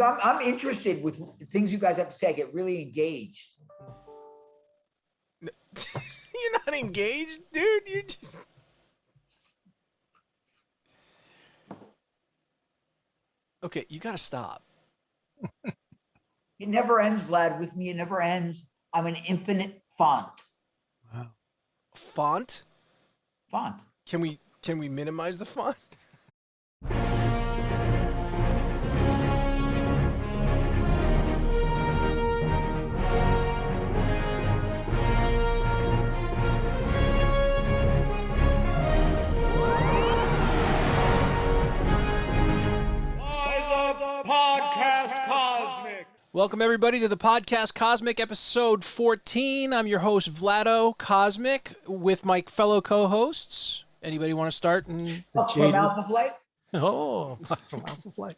I'm interested with things you guys have to say. I get really engaged. You're not engaged, dude. You're just... Okay, you gotta stop. It never ends, Vlad. With me, it never ends. I'm an infinite font. Wow. Font? Font. Can we minimize the font? Welcome, everybody, to the Podcast Cosmic, episode 14. I'm your host, Vlado Cosmic, with my fellow co-hosts. Anybody want to start? From Alpha Flight? Oh, from Alpha Flight.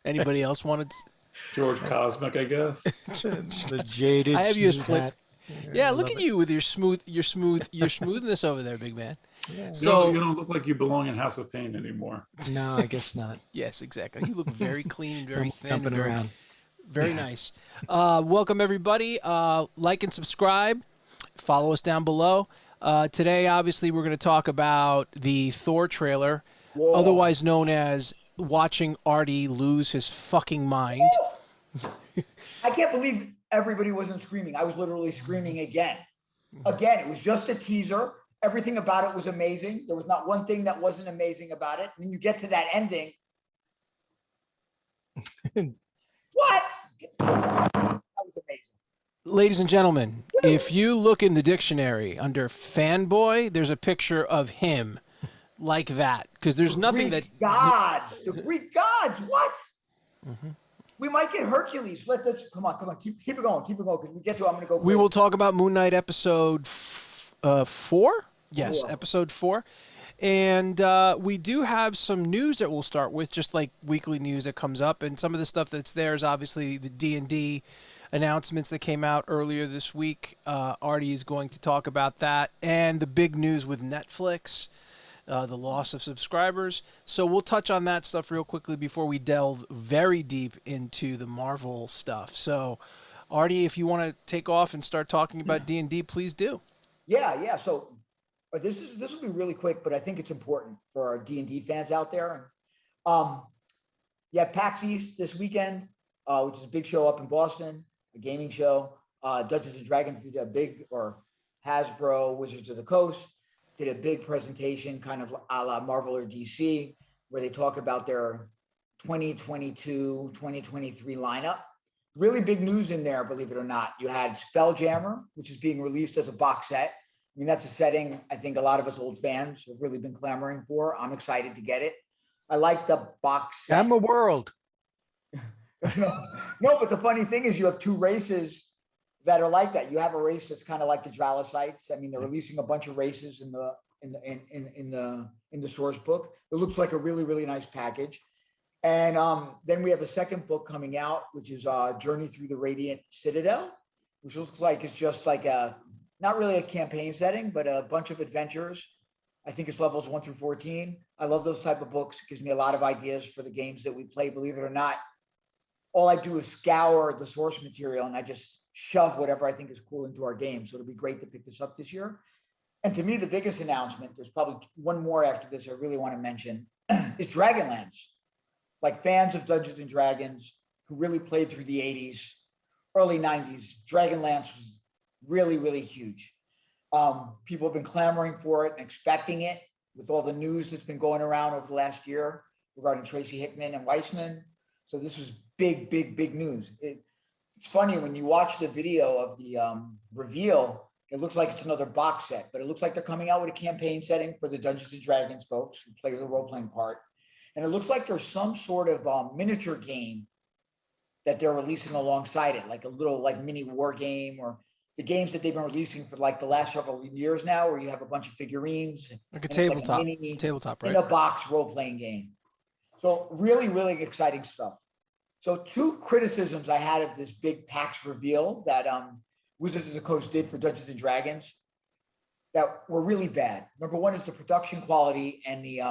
Anybody else wanted to... George Cosmic, I guess. The jaded. I have you as Flip. Hat. Yeah, look at you with your smoothness over there, big man. Yeah. So you don't look like you belong in House of Pain anymore. No, I guess not. yes, exactly. You look very clean, very thin, Jumping very, around. very nice. Welcome, everybody. Like and subscribe. Follow us down below. Today, obviously, we're going to talk about the Thor trailer, otherwise known as watching Artie lose his fucking mind. I can't believe everybody wasn't screaming. I was literally screaming again. Again, it was just a teaser. Everything about it was amazing. There was not one thing that wasn't amazing about it. When you get to that ending, what? That was amazing. Ladies and gentlemen, if you look in the dictionary under fanboy, there's a picture of him like that. Because there's nothing Greek that... gods. The Greek gods. What? Mm-hmm. We might get Hercules. Let's come on. Keep it going. Because we get to. I'm going to go. We will talk about Moon Knight episode 4. Yes, episode 4. And we do have some news that we'll start with, just like weekly news that comes up. And some of the stuff that's there is obviously the D&D announcements that came out earlier this week. Artie is going to talk about that. And the big news with Netflix, the loss of subscribers. So we'll touch on that stuff real quickly before we delve very deep into the Marvel stuff. So, Artie, if you want to take off and start talking about D&D, please do. Yeah. So this will be really quick, but I think it's important for our D&D fans out there. PAX East this weekend, which is a big show up in Boston, a gaming show. Dungeons and Dragons did a big, or Hasbro, Wizards of the Coast, did a big presentation, kind of a la Marvel or DC, where they talk about their 2022, 2023 lineup. Really big news in there, believe it or not. You had Spelljammer, which is being released as a box set. I mean, that's a setting I think a lot of us old fans have really been clamoring for. I'm excited to get it. I like the box set. I'm a world. No, but the funny thing is you have two races that are like that. You have a race that's kind of like the Dralicites. I mean, they're releasing a bunch of races in the source book. It looks like a really, really nice package. And then we have a second book coming out, which is Journey Through the Radiant Citadel, which looks like it's just like not really a campaign setting, but a bunch of adventures. I think it's levels 1 through 14. I love those type of books. It gives me a lot of ideas for the games that we play, believe it or not. All I do is scour the source material and I just shove whatever I think is cool into our game. So it'll be great to pick this up this year. And to me, the biggest announcement, there's probably one more after this I really want to mention, is Dragonlance. Like fans of Dungeons and Dragons who really played through the 80s, early 90s, Dragonlance was really, really huge. People have been clamoring for it and expecting it with all the news that's been going around over the last year regarding Tracy Hickman and Weissman. So this was big, big, big news. It's funny when you watch the video of the reveal, it looks like it's another box set, but it looks like they're coming out with a campaign setting for the Dungeons and Dragons folks who play the role-playing part. And it looks like there's some sort of miniature game that they're releasing alongside it, like a little like mini war game, or the games that they've been releasing for like the last several years now, where you have a bunch of figurines. Like a tabletop, right? In a box role-playing game. So really, really exciting stuff. So two criticisms I had of this big PAX reveal that Wizards of the Coast did for Dungeons and Dragons that were really bad. Number one is the production quality and the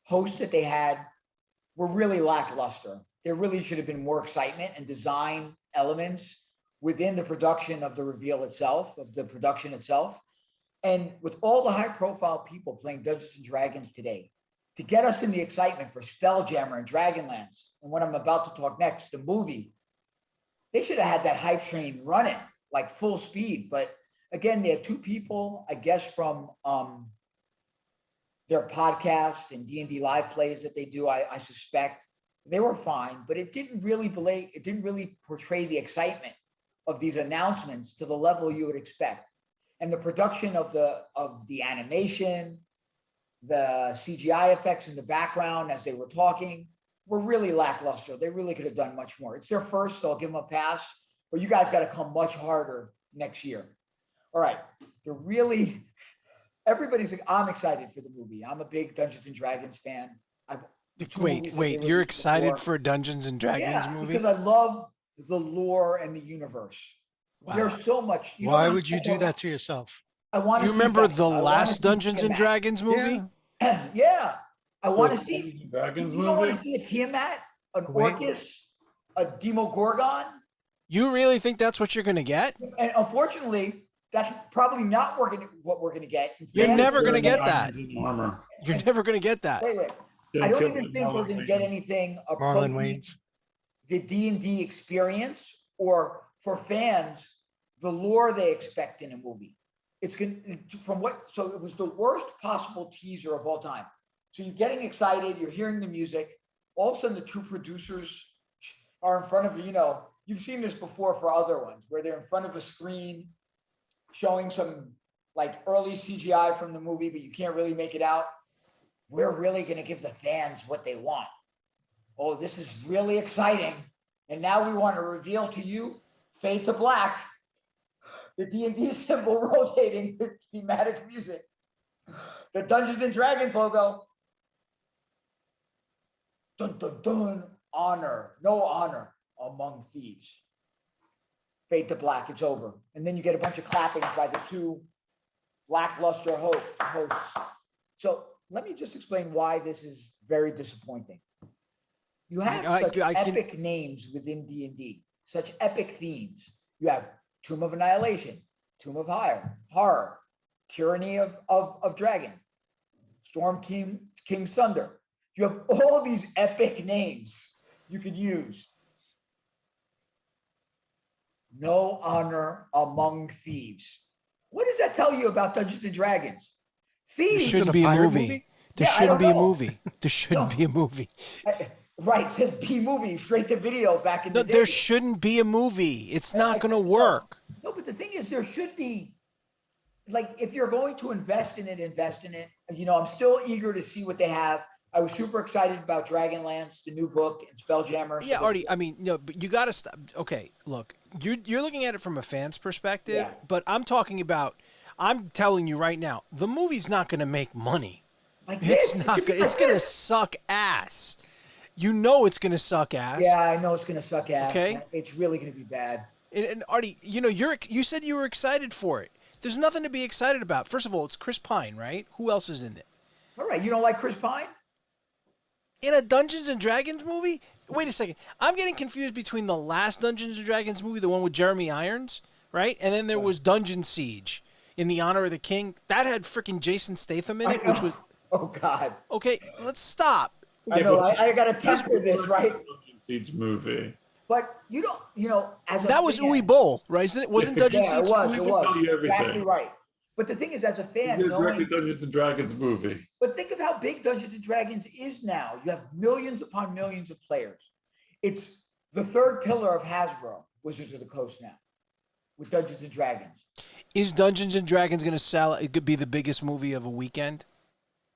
host that they had were really lackluster. There really should have been more excitement and design elements within the production of the reveal itself, of the production itself. And with all the high profile people playing Dungeons and Dragons today, to get us in the excitement for Spelljammer and Dragonlance, and what I'm about to talk next, the movie, they should have had that hype train running like full speed. But again, they had two people, I guess, from their podcasts and D&D live plays that they do, I suspect. They were fine, but it didn't really portray the excitement of these announcements to the level you would expect. And the production of the animation, the CGI effects in the background as they were talking were really lackluster. They really could have done much more. It's their first, so I'll give them a pass, but you guys got to come much harder next year. All right. I'm excited for the movie. I'm a big Dungeons and Dragons fan. Wait, you're excited for a Dungeons and Dragons movie? Because I love the lore and the universe. Wow. There's so much. Why would you do that to yourself? You remember the last Dungeons and Dragons movie? Yeah. I want to see Dragons you movie. don't want to see a Tiamat, an Orcus, a Demogorgon. You really think that's what you're going to get? And unfortunately, that's probably not what we're going to get. You're never going to get that. Armor. You're never going to get that. Wait. I don't even think we're going to get anything Marlon Wayans. The D&D experience, or for fans, the lore they expect in a movie. It's going so it was the worst possible teaser of all time. So you're getting excited, you're hearing the music. All of a sudden, the two producers are in front of you've seen this before for other ones, where they're in front of a screen showing some like early CGI from the movie, but you can't really make it out. We're really going to give the fans what they want. Oh, this is really exciting. And now we want to reveal to you, fade to black, the D&D symbol rotating with thematic music, the Dungeons and Dragons logo. Dun, dun, dun, no honor among thieves. Fade to black, it's over. And then you get a bunch of clappings by the two lackluster hosts. So let me just explain why this is very disappointing. You have such epic names within D&D, such epic themes. You have Tomb of Annihilation, Tomb of Horror, Tyranny of Dragon, Storm King's Thunder. You have all these epic names you could use. No honor among thieves. What does that tell you about Dungeons and Dragons? Thieves. There shouldn't be a movie. There shouldn't be a movie. There shouldn't be a movie. Right, it says B-movie, straight to video back in the day. There shouldn't be a movie. It's not going to work. No, but the thing is, there should be, like, if you're going to invest in it. I'm still eager to see what they have. I was super excited about Dragonlance, the new book, and Spelljammer. Yeah, Artie, I mean, but you got to stop. Okay, look, you're looking at it from a fan's perspective, but I'm telling you right now, the movie's not going to make money. It's going to suck ass. You know it's going to suck ass. Yeah, I know it's going to suck ass. Okay. It's really going to be bad. And Artie, you said you were excited for it. There's nothing to be excited about. First of all, it's Chris Pine, right? Who else is in it? All right, you don't like Chris Pine? In a Dungeons and Dragons movie? Wait a second. I'm getting confused between the last Dungeons and Dragons movie, the one with Jeremy Irons, right? And then there was Dungeon Siege, In the Honor of the King. That had freaking Jason Statham in it, which was... Oh, God. Okay, let's stop. I know, I got to temper this, right? Dungeon Siege movie. But as a that was Uwe Boll, right? Wasn't Dungeon Siege? It was. Tell you everything. Exactly right. But the thing is, as a fan, Directly Dungeons and Dragons movie. But think of how big Dungeons and Dragons is now. You have millions upon millions of players. It's the third pillar of Hasbro, Wizards of the Coast now, with Dungeons and Dragons. Is Dungeons and Dragons going to sell? It could be the biggest movie of a weekend.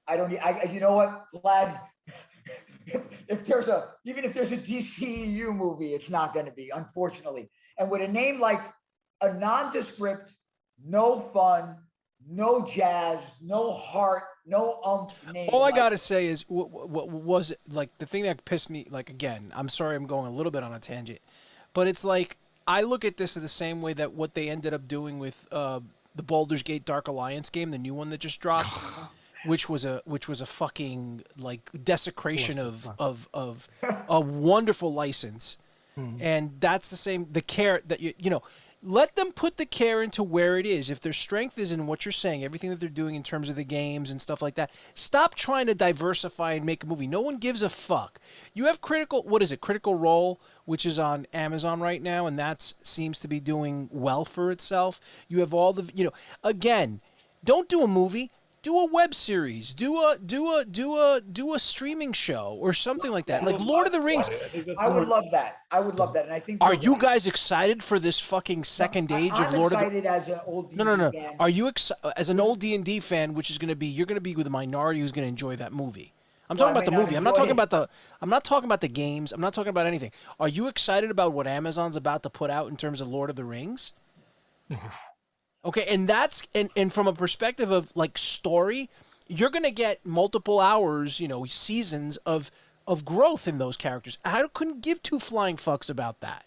You know what, Vlad? Even if there's a DCEU movie, it's not going to be, unfortunately. And with a name like a nondescript, no fun, no jazz, no heart, no name. All I got to say is, what was it, like, the thing that pissed me, like, again, I'm sorry I'm going a little bit on a tangent, but it's like, I look at this the same way that what they ended up doing with the Baldur's Gate Dark Alliance game, the new one that just dropped. which was a fucking like desecration Clusterfuck. of a wonderful license. And that's the same, the care that you know, let them put the care into where it is. If their strength is in what you're saying, everything that they're doing in terms of the games and stuff like that, stop trying to diversify and make a movie. No one gives a fuck. You have Critical Role, which is on Amazon right now, and that seems to be doing well for itself. You have all the, you know, again, don't do a movie. Do a web series. Do a streaming show or something like that. Like Lord of the Rings. I would love that. I would love that. And I think. Are you're you right. guys excited for this fucking second age of I'm Lord of the? excited as an old No. D&D fan. Are you as an old D&D fan, which is going to be you're going to be with a minority who's going to enjoy that movie. I'm Well, talking I about the may not movie. I'm not enjoy talking it. about the. I'm not talking about the games. I'm not talking about anything. Are you excited about what Amazon's about to put out in terms of Lord of the Rings? Okay, and that's and from a perspective of like story, you're gonna get multiple hours, you know, seasons of growth in those characters. I couldn't give two flying fucks about that.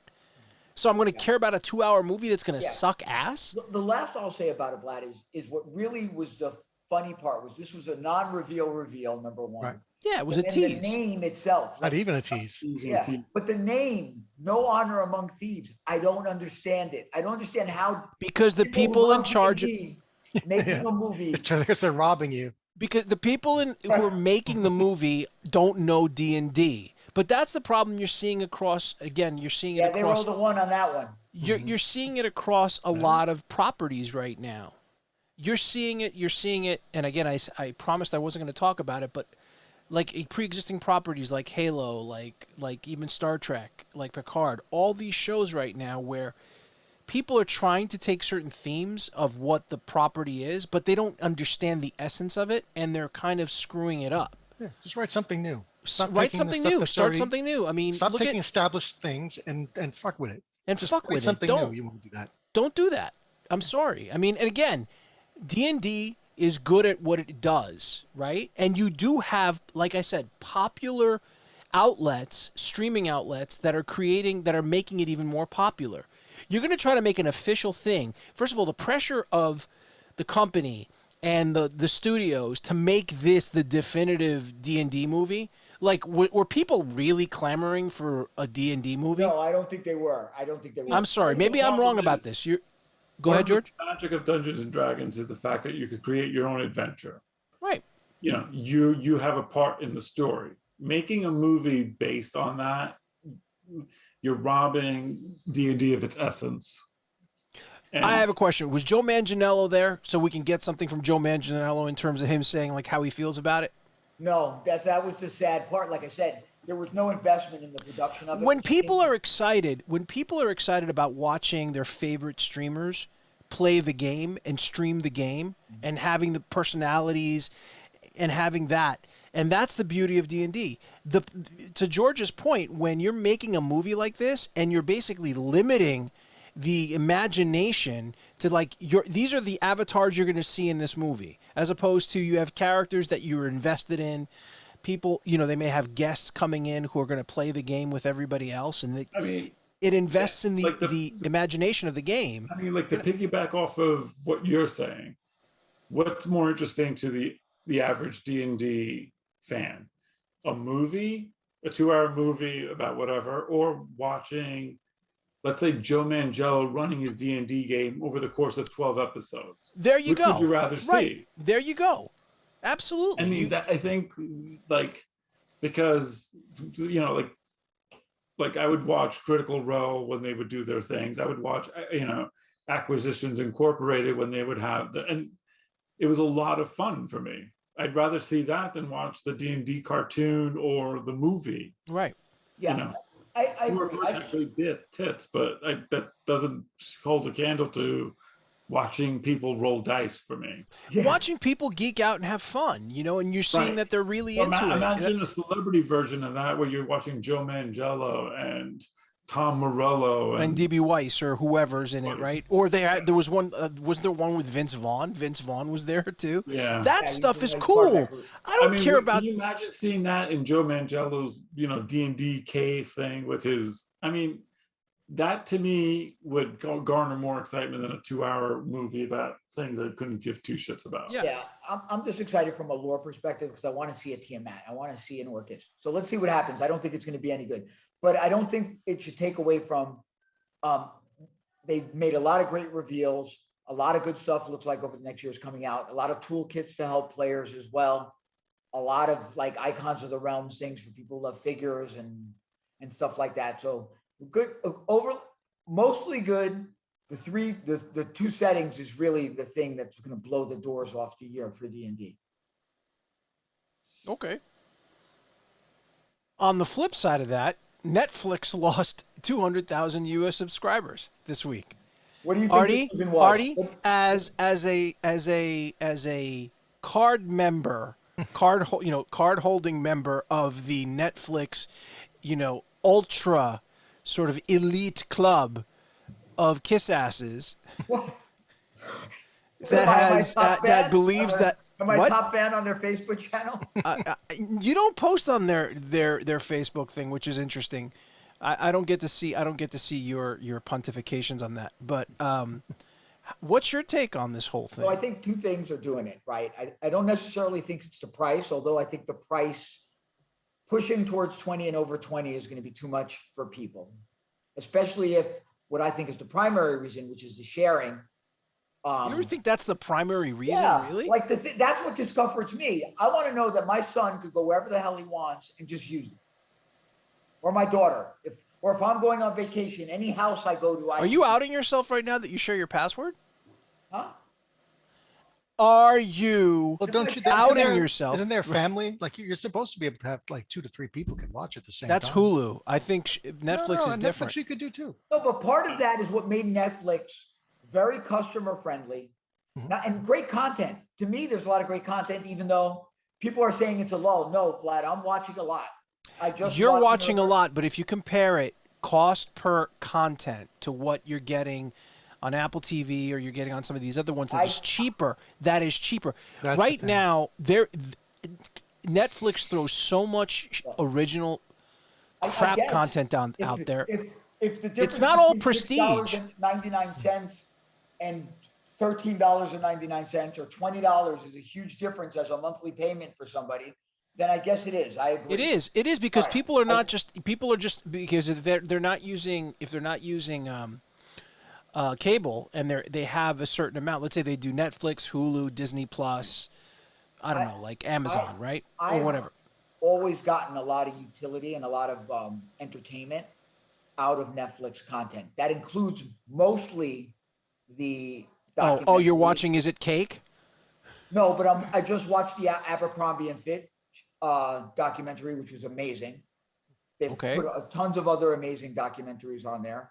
So I'm gonna care about a 2-hour movie that's gonna suck ass. The last I'll say about it, Vlad, is what really was the funny part was this was a non-reveal number one. Right. Yeah, it was a And tease. the name itself. Not even a tease. Yeah, but the name, No Honor Among Thieves, I don't understand it. I don't understand how Because the people in charge of making a movie. Because they're robbing you. because the people who are making the movie don't know D&D. But that's the problem you're seeing across. Again, you're seeing it Yeah, they across. rolled a one on that one. You're seeing it across a lot of properties right now. You're seeing it, and again, I promised I wasn't going to talk about it, but like pre-existing properties like Halo, like even Star Trek, like Picard, all these shows right now where people are trying to take certain themes of what the property is, but they don't understand the essence of it, and they're kind of screwing it up. Yeah, just write something new. Stop Write taking the something stuff new. that's Start already- something new. I mean, Stop look taking at established things and fuck with it. and Just fuck write with something it. Don't new. You want to do that. don't do that. I'm sorry. I mean, and again, D&D is good at what it does, right? And you do have, like I said, popular outlets, streaming outlets that are making it even more popular. You're going to try to make an official thing. First of all, the pressure of the company and the studios to make this the definitive D&D movie. Like, were people really clamoring for a D&D movie? No, I don't think they were. I'm sorry. Maybe I'm wrong about this. Go ahead, George. The magic of Dungeons and Dragons is the fact that you could create your own adventure. Right. You know, you have a part in the story. Making a movie based on that, you're robbing D&D of its essence. And I have a question. Was Joe Manganiello there so we can get something from Joe Manganiello in terms of him saying like how he feels about it? No, that was the sad part. Like I said, there was no investment in the production of it. When people are excited about watching their favorite streamers play the game and stream the game and having the personalities and having that, and that's the beauty of D&D. To George's point, when you're making a movie like this and you're basically limiting the imagination to like these are the avatars you're going to see in this movie, as opposed to you have characters that you're invested in. People, you know, they may have guests coming in who are going to play the game with everybody else, and it invests in the imagination of the game. I mean, like to piggyback off of what you're saying, what's more interesting to the average D&D fan? A movie, a 2-hour movie about whatever, or watching, let's say, Joe Manganiello running his D&D game over the course of 12 episodes. There you go. Which would you rather see? Right. There you go. Absolutely. I mean, I think, like, because, you know, like I would watch Critical Role when they would do their things. I would watch, you know, Acquisitions Incorporated when they would have and it was a lot of fun for me. I'd rather see that than watch the D&D cartoon or the movie. Right. Yeah. You know, I we're agree. actually tits, but that doesn't hold a candle to watching people roll dice for me. Yeah. Watching people geek out and have fun, you know, and you're seeing Right. that they're really Well, into it. imagine a celebrity version of that where you're watching Joe Manganiello and Tom Morello and DB Weiss or whoever's in it, right? Or there was one. Was there one with Vince Vaughn? Vince Vaughn was there too. Yeah, That Yeah, stuff he's is a nice part of cool. that group. I don't care about. Can you imagine seeing that in Joe Manganiello's, you know, D&D cave thing with his? I mean, that to me would garner more excitement than a 2-hour movie about things I couldn't give two shits about. Yeah, I'm just excited from a lore perspective because I want to see a Tiamat. I want to see an Orcus. So let's see what happens. I don't think it's going to be any good, but I don't think it should take away from. They've made a lot of great reveals. A lot of good stuff looks like over the next year is coming out. A lot of toolkits to help players as well. A lot of like icons of the realms, things for people who love figures and stuff like that. So good, mostly good. The two settings is really the thing that's going to blow the doors off the year for D&D. Okay. On the flip side of that, Netflix lost 200,000 U.S. subscribers this week. What do you think? Artie, as a card member, card holding member of the Netflix, ultra sort of elite club of kiss asses that believes that. Am I top fan on their Facebook channel? You don't post on their Facebook thing, which is interesting. I don't get to see your pontifications on that. But what's your take on this whole thing? So I think two things are doing it, right? I don't necessarily think it's the price, although I think the price pushing towards 20 and over 20 is going to be too much for people, especially if what I think is the primary reason, which is the sharing. You ever think that's the primary reason, really? Like that's what discomforts me. I want to know that my son could go wherever the hell he wants and just use it. Or my daughter, if I'm going on vacation, any house I go to, Are you outing yourself right now that you share your password? Huh? Are you outing yourself? Isn't there family? Like you're supposed to be able to have like 2 to 3 people can watch at the same time. That's Hulu. I think Netflix is different. Netflix you could do too. No, but part of that is what made Netflix very customer friendly and great content. To me, there's a lot of great content, even though people are saying it's a lull. No, Vlad, I'm watching a lot. You're watching a lot, but if you compare it cost per content to what you're getting on Apple TV or you're getting on some of these other ones that is cheaper. Right now, Netflix throws so much original crap content out there. If the difference it's not all prestige. $6.99 and $13.99 or $20 is a huge difference as a monthly payment for somebody, then I guess it is. I agree. It is because people are just because if they're not using cable and they have a certain amount. Let's say they do Netflix, Hulu, Disney Plus. I don't know, like Amazon, right? Or whatever. Always gotten a lot of utility and a lot of entertainment out of Netflix content. That includes mostly the documentary. Oh, you're watching Is It Cake? No, but I just watched the Abercrombie and Fitch documentary, which was amazing. They've put tons of other amazing documentaries on there.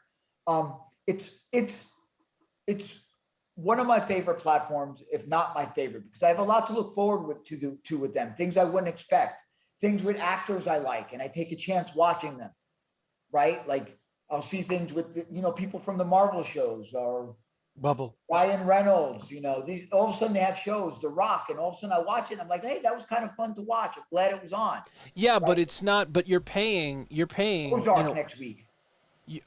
It's one of my favorite platforms, if not my favorite, because I have a lot to look forward to with them. Things I wouldn't expect, things with actors I like, and I take a chance watching them. Right? Like I'll see things with people from the Marvel shows or Bubble. Ryan Reynolds, these all of a sudden they have shows, The Rock, and all of a sudden I watch it and I'm like, hey, that was kind of fun to watch. I'm glad it was on. Yeah, right? But it's not, but you're paying Ozark next week.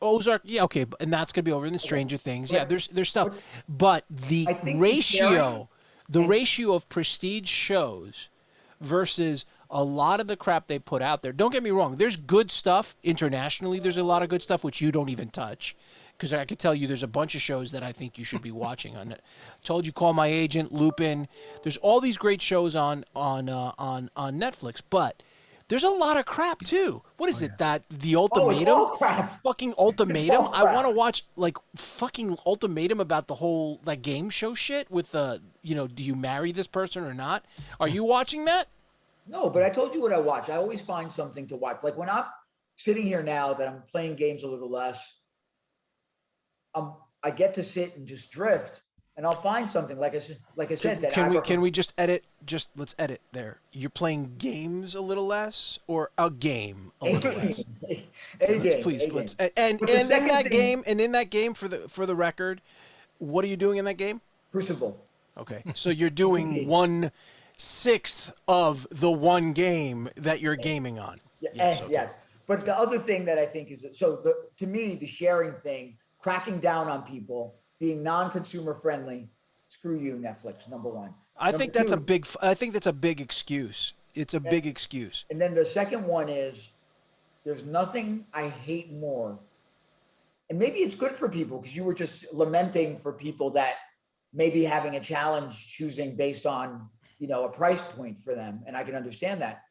Ozark, yeah, okay, and that's gonna be over in the Stranger Things. Yeah, there's stuff. But the ratio of prestige shows versus a lot of the crap they put out there. Don't get me wrong. There's good stuff internationally. There's a lot of good stuff which you don't even touch. Because I could tell you there's a bunch of shows that I think you should be watching on it. Told you, Call My Agent, Lupin. There's all these great shows on Netflix, but there's a lot of crap too. What is it? That The Ultimatum? Oh, crap. Fucking Ultimatum? I want to watch like fucking Ultimatum about the whole like game show shit with the, do you marry this person or not? Are you watching that? No, but I told you what I watch. I always find something to watch. Like when I'm sitting here now that I'm playing games a little less, I get to sit and just drift, and I'll find something. Like I said, can we just edit? Let's edit there. You're playing games a little less, or a game a little less. Let's and in that game for the record, what are you doing in that game? Crucible. Okay, so you're doing 1/6 of the one game that you're gaming on. Yes. But the other thing that I think is, to me, the sharing thing, cracking down on people, being non-consumer friendly, screw you, Netflix, number one. I Number think that's two, I think that's a big excuse. It's a big excuse. And then the second one is, there's nothing I hate more. And maybe it's good for people, because you were just lamenting for people that maybe having a challenge choosing based on, a price point for them. And I can understand that.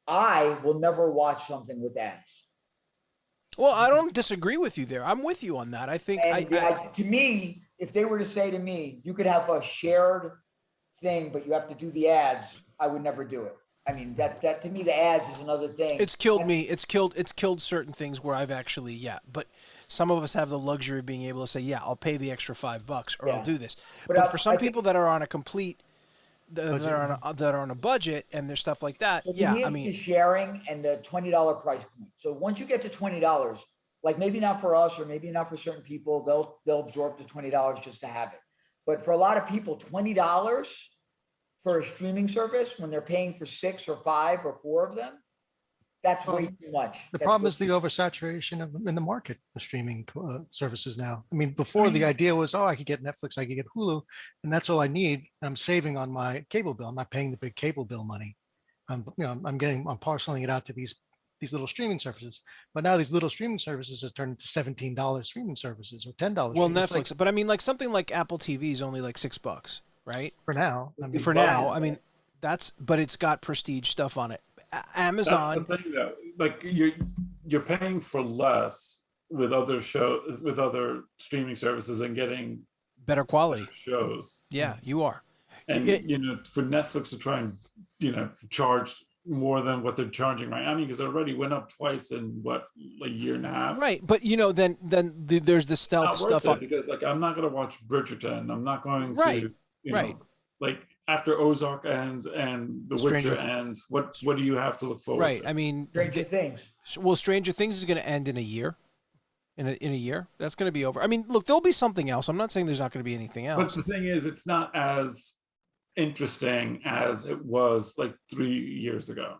I will never watch something with ads. Well, I don't disagree with you there. I'm with you on that. I think to me, if they were to say to me, you could have a shared thing, but you have to do the ads, I would never do it. I mean, that to me, the ads is another thing. It's killed me. It's killed certain things where I've actually, but some of us have the luxury of being able to say, yeah, I'll pay the extra $5 or I'll do this. But for some people that are on a complete, that are on a budget and there's stuff like that, I mean, the sharing and the $20 price point. So once you get to $20, like maybe not for us or maybe not for certain people, they'll absorb the $20 just to have it. But for a lot of people, $20 for a streaming service when they're paying for 6 or 5 or 4 of them, that's way too much. The problem is the oversaturation in the market of streaming services now. I mean, before the idea was, I could get Netflix, I could get Hulu, and that's all I need. I'm saving on my cable bill. I'm not paying the big cable bill money. I'm parceling it out to these little streaming services. But now these little streaming services have turned into $17 streaming services or $10. Well, Netflix, but I mean, like something like Apple TV is only like $6, right? For now. I mean, but it's got prestige stuff on it. Amazon, that's the thing, though. Like you're paying for less with other streaming services and getting better quality shows. Yeah, you are. And for Netflix to try and charge more than what they're charging right now, because it already went up twice in a year and a half. Right, but then there's the stealth stuff because I'm not going to watch Bridgerton. I'm not going to like after Ozark ends and The Witcher ends, what do you have to look forward to? I mean, Stranger Things. Well, Stranger Things is going to end in a year. In a year, that's going to be over. I mean, look, there'll be something else. I'm not saying there's not going to be anything else. But the thing is, it's not as interesting as it was like 3 years ago.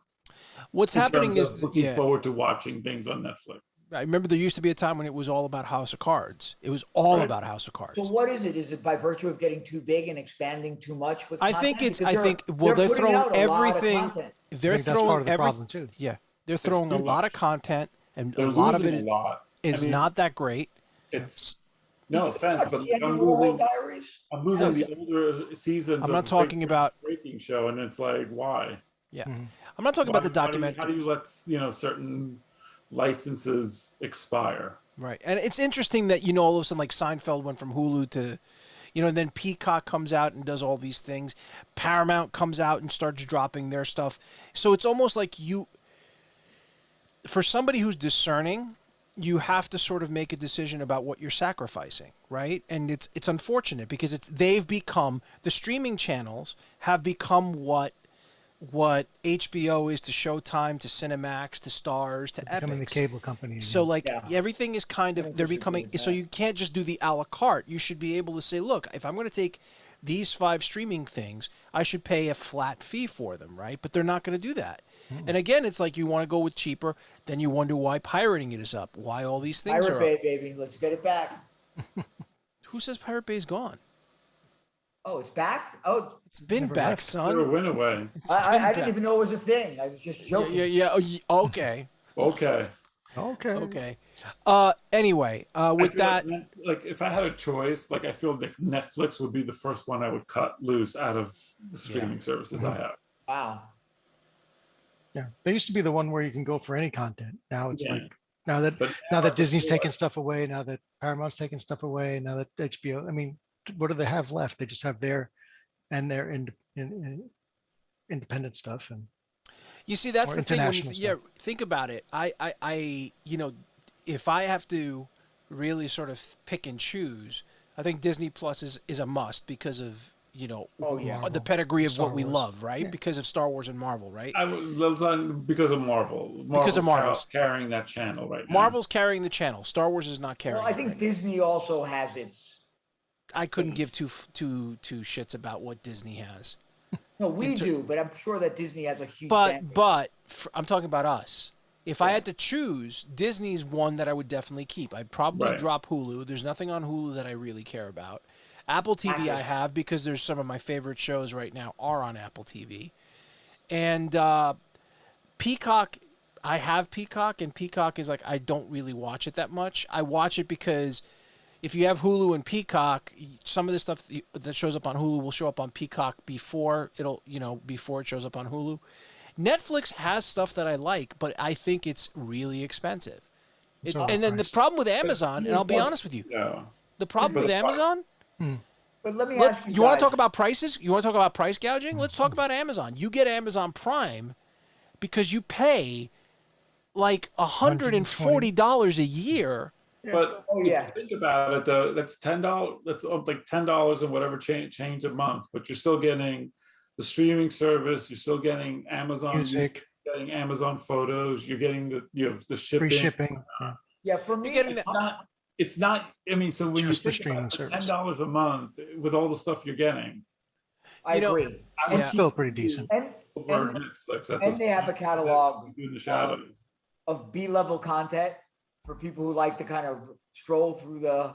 What's happening is looking forward to watching things on Netflix. I remember there used to be a time when it was all about House of Cards. It was all about House of Cards. So what is it? Is it by virtue of getting too big and expanding too much with content? They're throwing everything. They're throwing part of the problem too. Yeah, they're throwing a lot of content, and a lot of it is not that great. It's no offense, but I'm losing the older seasons. I'm not talking about Breaking Show, and it's like, why? Yeah, I'm not talking about the documentary. How do you let certain licenses expire? Right, and it's interesting that all of a sudden, like Seinfeld went from Hulu to, and then Peacock comes out and does all these things. Paramount comes out and starts dropping their stuff. So it's almost like for somebody who's discerning, you have to sort of make a decision about what you're sacrificing, right? And it's unfortunate because the streaming channels have become what HBO is to Showtime, to Cinemax, to Stars, to Epix. Becoming the cable company. So everything is they're becoming, so you can't just do the a la carte. You should be able to say, look, if I'm going to take these 5 streaming things, I should pay a flat fee for them, right? But they're not going to do that. And again, it's like you want to go with cheaper, then you wonder why pirating it is up, why all these things Pirate are Bay, up. baby, let's get it back. Who says Pirate Bay's gone? Oh, it's back? Oh, it's been back, son. It went away. I didn't even know it was a thing. I was just joking. Yeah. Okay. Okay. Anyway, with that, like if I had a choice, like I feel like Netflix would be the first one I would cut loose out of the streaming services I have. Wow. Yeah, they used to be the one where you can go for any content. Now it's like now that Disney's taking stuff away, now that Paramount's taking stuff away, now that HBO. I mean, what do they have left? They just have their independent stuff. And you see, that's the thing. Think about it. I if I have to really sort of pick and choose, I think Disney Plus is a must because of the pedigree of what we love, right? Yeah. Because of Star Wars and Marvel, right? Because of Marvel. Marvel's carrying that channel right now. Marvel's carrying the channel. Star Wars is not carrying. Well, I think Disney also has its. I couldn't give two shits about what Disney has. No, we do, but I'm sure that Disney has a huge. But I'm talking about us. If I had to choose, Disney's one that I would definitely keep. I'd probably Right. drop Hulu. There's nothing on Hulu that I really care about. Apple TV I Access. have because there's some of my favorite shows right now are on Apple TV. And Peacock, I have Peacock, and Peacock is like, I don't really watch it that much. I watch it because if you have Hulu and Peacock, some of the stuff that shows up on Hulu will show up on Peacock before before it shows up on Hulu. Netflix has stuff that I like, but I think it's really expensive. It's And then the overpriced. problem with Amazon, and I'll be honest with you, Yeah. the problem For with the Amazon, But let me ask you, you want guys, to talk about prices? You want to talk about price gouging? Let's talk about Amazon. You get Amazon Prime because you pay like $140 a year. But Oh, if yeah. you think about it, though, that's $10. That's like $10 and whatever change a month. But you're still getting the streaming service. You're still getting Amazon Music, You're getting Amazon Photos. You're getting the shipping. free shipping. Yeah. Yeah, for me, getting It's not. It's not. I mean, so when Just the you think streaming about it, service. $10 a month with all the stuff you're getting, I You know, agree. I would Yeah. Still pretty decent. And over and- Netflix at and this they have point. a catalog in the shadows. of B-level content for people who like to kind of stroll through the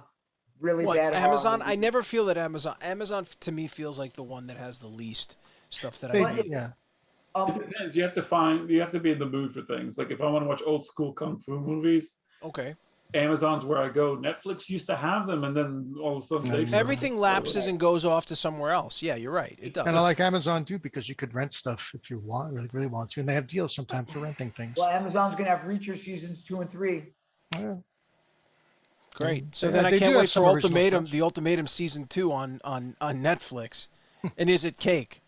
really What, bad horror Amazon? I movies. never feel that Amazon to me feels like the one that has the least stuff that They- I need. yeah. It depends. You have to be in the mood for things. Like if I want to watch old school kung fu movies, Okay. Amazon's where I go. Netflix used to have them, and then all of a sudden they Everything lapses and goes off to somewhere else. Yeah, you're right. It does. And I like Amazon too because you could rent stuff if you really want to, and they have deals sometimes for renting things. Well, Amazon's gonna have Reacher seasons 2 and 3. Yeah. Great. So Yeah, then I they can't do have wait some for original Ultimatum, stuff. the Ultimatum season 2 on Netflix. And is it cake?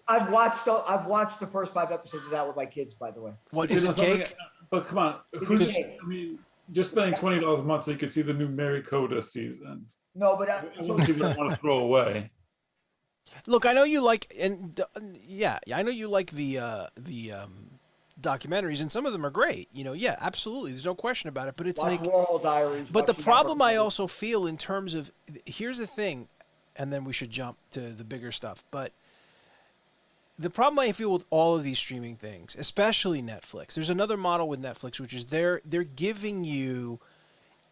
I've watched the first 5 episodes of that with my kids, by the way. What You is know it something- cake? But come on, It's cake. I mean, you're spending $20 a month so you can see the new Mary Coda season. No, but I want to see what I want to throw away. Look, I know you like I know you like the documentaries, and some of them are great. Yeah, absolutely. There's no question about it. But it's watch like, Warhol Diaries. but the watch problem I Never- also feel in terms of here's the thing, and then we should jump to the bigger stuff. But the problem I feel with all of these streaming things, especially Netflix, there's another model with Netflix, which is they're giving you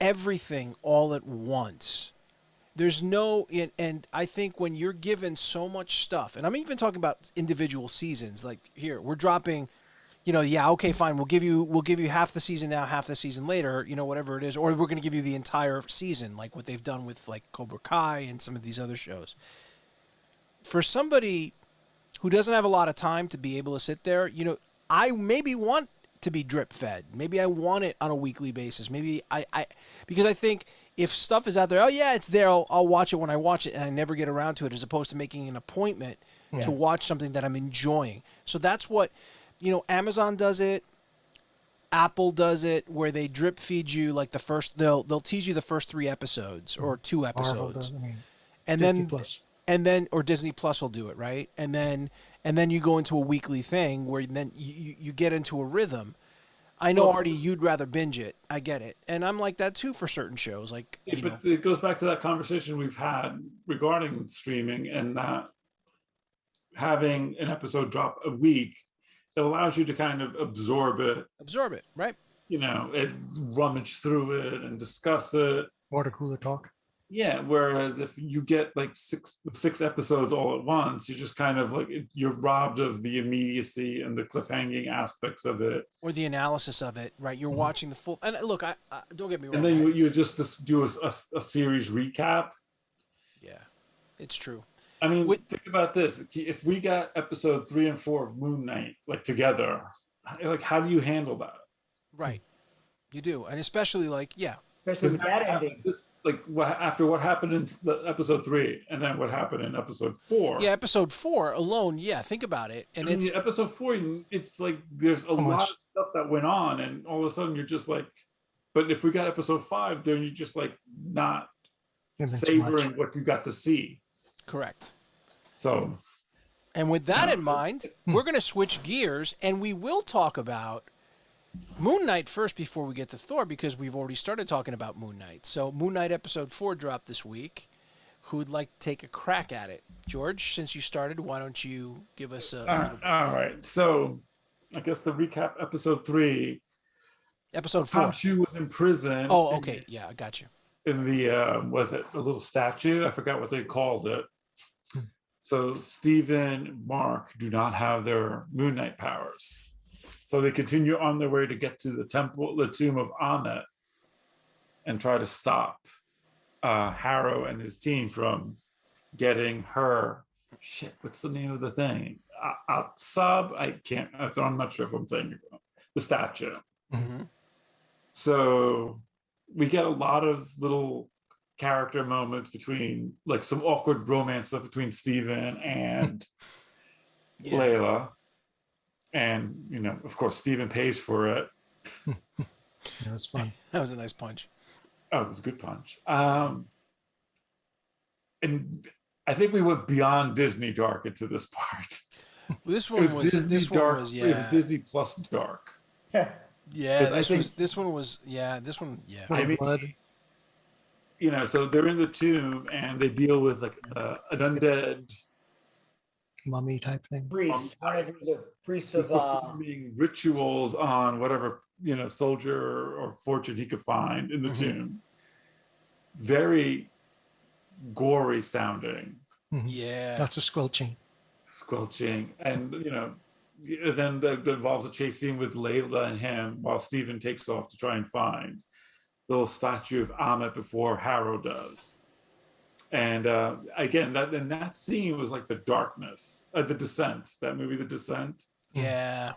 everything all at once. There's no, and I think when you're given so much stuff, and I'm even talking about individual seasons, like here we're dropping, okay, fine, we'll give you half the season now, half the season later, whatever it is, or we're going to give you the entire season, like what they've done with like Cobra Kai and some of these other shows. For somebody who doesn't have a lot of time to be able to sit there, I maybe want to be drip fed. Maybe I want it on a weekly basis. Maybe because I think if stuff is out there, oh yeah, it's there, I'll watch it when I watch it, and I never get around to it, as opposed to making an appointment to watch something that I'm enjoying. So that's what, Amazon does it, Apple does it, where they drip feed you like the first, they'll tease you the first 3 episodes or 2 Marvel episodes, does, and Disney then Plus. and then or Disney Plus will do it, right? And then you go into a weekly thing where then you get into a rhythm. I know, Artie, you'd rather binge it. I get it. And I'm like that too for certain shows. Like, But it goes back to that conversation we've had regarding streaming and not having an episode drop a week. It allows you to kind of absorb it, right? and rummage through it and discuss it. Water cooler talk. Yeah, whereas if you get like six episodes all at once, you're just kind of like you're robbed of the immediacy and the cliffhanging aspects of it. Or the analysis of it, right? You're watching the full. And look, I don't get me wrong. And then you just do a series recap. Yeah, it's true. I mean, think about this: if we got episode 3 and 4 of Moon Knight like together, like how do you handle that? Right, you do, and especially especially with that ending. After what happened in episode 3, and then what happened in episode 4. Yeah, episode 4 alone. Yeah, think about it. And it's episode 4. It's like there's a lot of stuff that went on, and all of a sudden you're just like, but if we got episode 5, then you're just like not savoring what you got to see. Correct. So, and with that in mind, we're going to switch gears, and we will talk about Moon Knight first before we get to Thor, because we've already started talking about Moon Knight. So Moon Knight episode 4 dropped this week. Who'd like to take a crack at it? George, since you started, why don't you give us all right. So I guess the recap, episode 3. Episode 4. Khonshu was in prison. Oh, okay. Yeah, I got you. In the, was it a little statue? I forgot what they called it. So Stephen, Mark do not have their Moon Knight powers. So they continue on their way to get to the temple, the tomb of Ammit, and try to stop Harrow and his team from getting her. Shit, what's the name of the thing? Atsab? I'm not sure if I'm saying it wrong. The statue. Mm-hmm. So we get a lot of little character moments between, like, some awkward romance stuff between Steven and Layla. And, you know, of course, Steven pays for it. That was fun. That was a nice punch. Oh, it was a good punch. And I think we went beyond Disney dark into this part. This one was Disney this dark. one was It was Disney plus dark. Yeah, I think this one was this one. Yeah, I mean, Blood. you know, so they're in the tomb and they deal with like an undead Mummy type thing. Priest, one of the priests who's of performing rituals on whatever, you know, soldier or fortune he could find in the tomb. Very gory sounding. yeah. Lots of squelching. And, you know, then that involves a chase scene with Layla and him while Steven takes off to try and find the little statue of Ammit before Harrow does. And again, that scene was like the darkness, The Descent, that movie, The Descent. Yeah.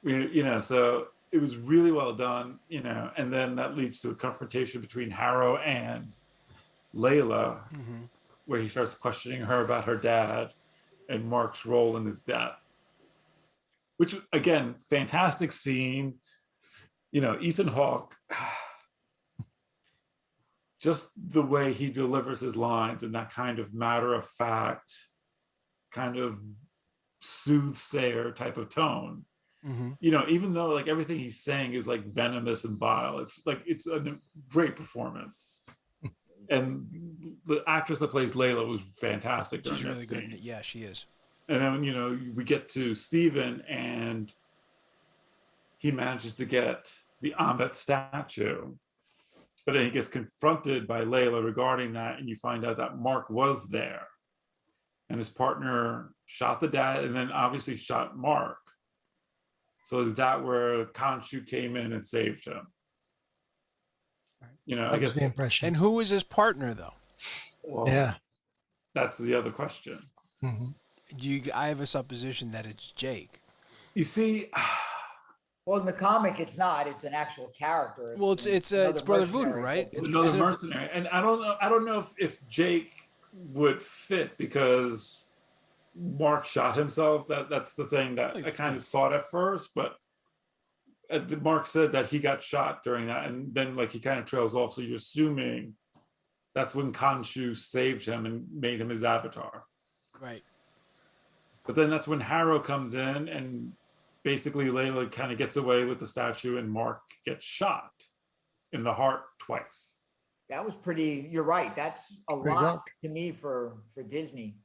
You know, so it was really well done, you know, and then that leads to a confrontation between Harrow and Layla, where he starts questioning her about her dad and Mark's role in his death. Which, again, fantastic scene. You know, Ethan Hawke, just the way he delivers his lines in that kind of matter-of-fact, kind of soothsayer type of tone. You know, even though like everything he's saying is like venomous and vile, it's a great performance. And the actress that plays Layla was fantastic. She's really good in it. Yeah, she is. And then, you know, we get to Steven and he manages to get the Ammit statue. But then he gets confronted by Layla regarding that, and you find out that Mark was there. And his partner shot the dad and then obviously shot Mark. So is that where Khonshu came in and saved him? You know, That was the impression. And who was his partner, though? Well, Yeah. that's the other question. I have a supposition that it's Jake. You see, well, in the comic, it's not. It's an actual character. Well, it's another Brother Voodoo, mercenary. right? it's another mercenary, and I don't know if Jake would fit because Mark shot himself. That's the thing that I kind of thought at first, but Mark said that he got shot during that, and then like he kind of trails off. So you're assuming that's when Khonshu saved him and made him his avatar, Right. But then that's when Harrow comes in, and basically Layla kind of gets away with the statue, and Mark gets shot in the heart twice. That was pretty. You're right. That's a Pretty lot dark. to me for Disney.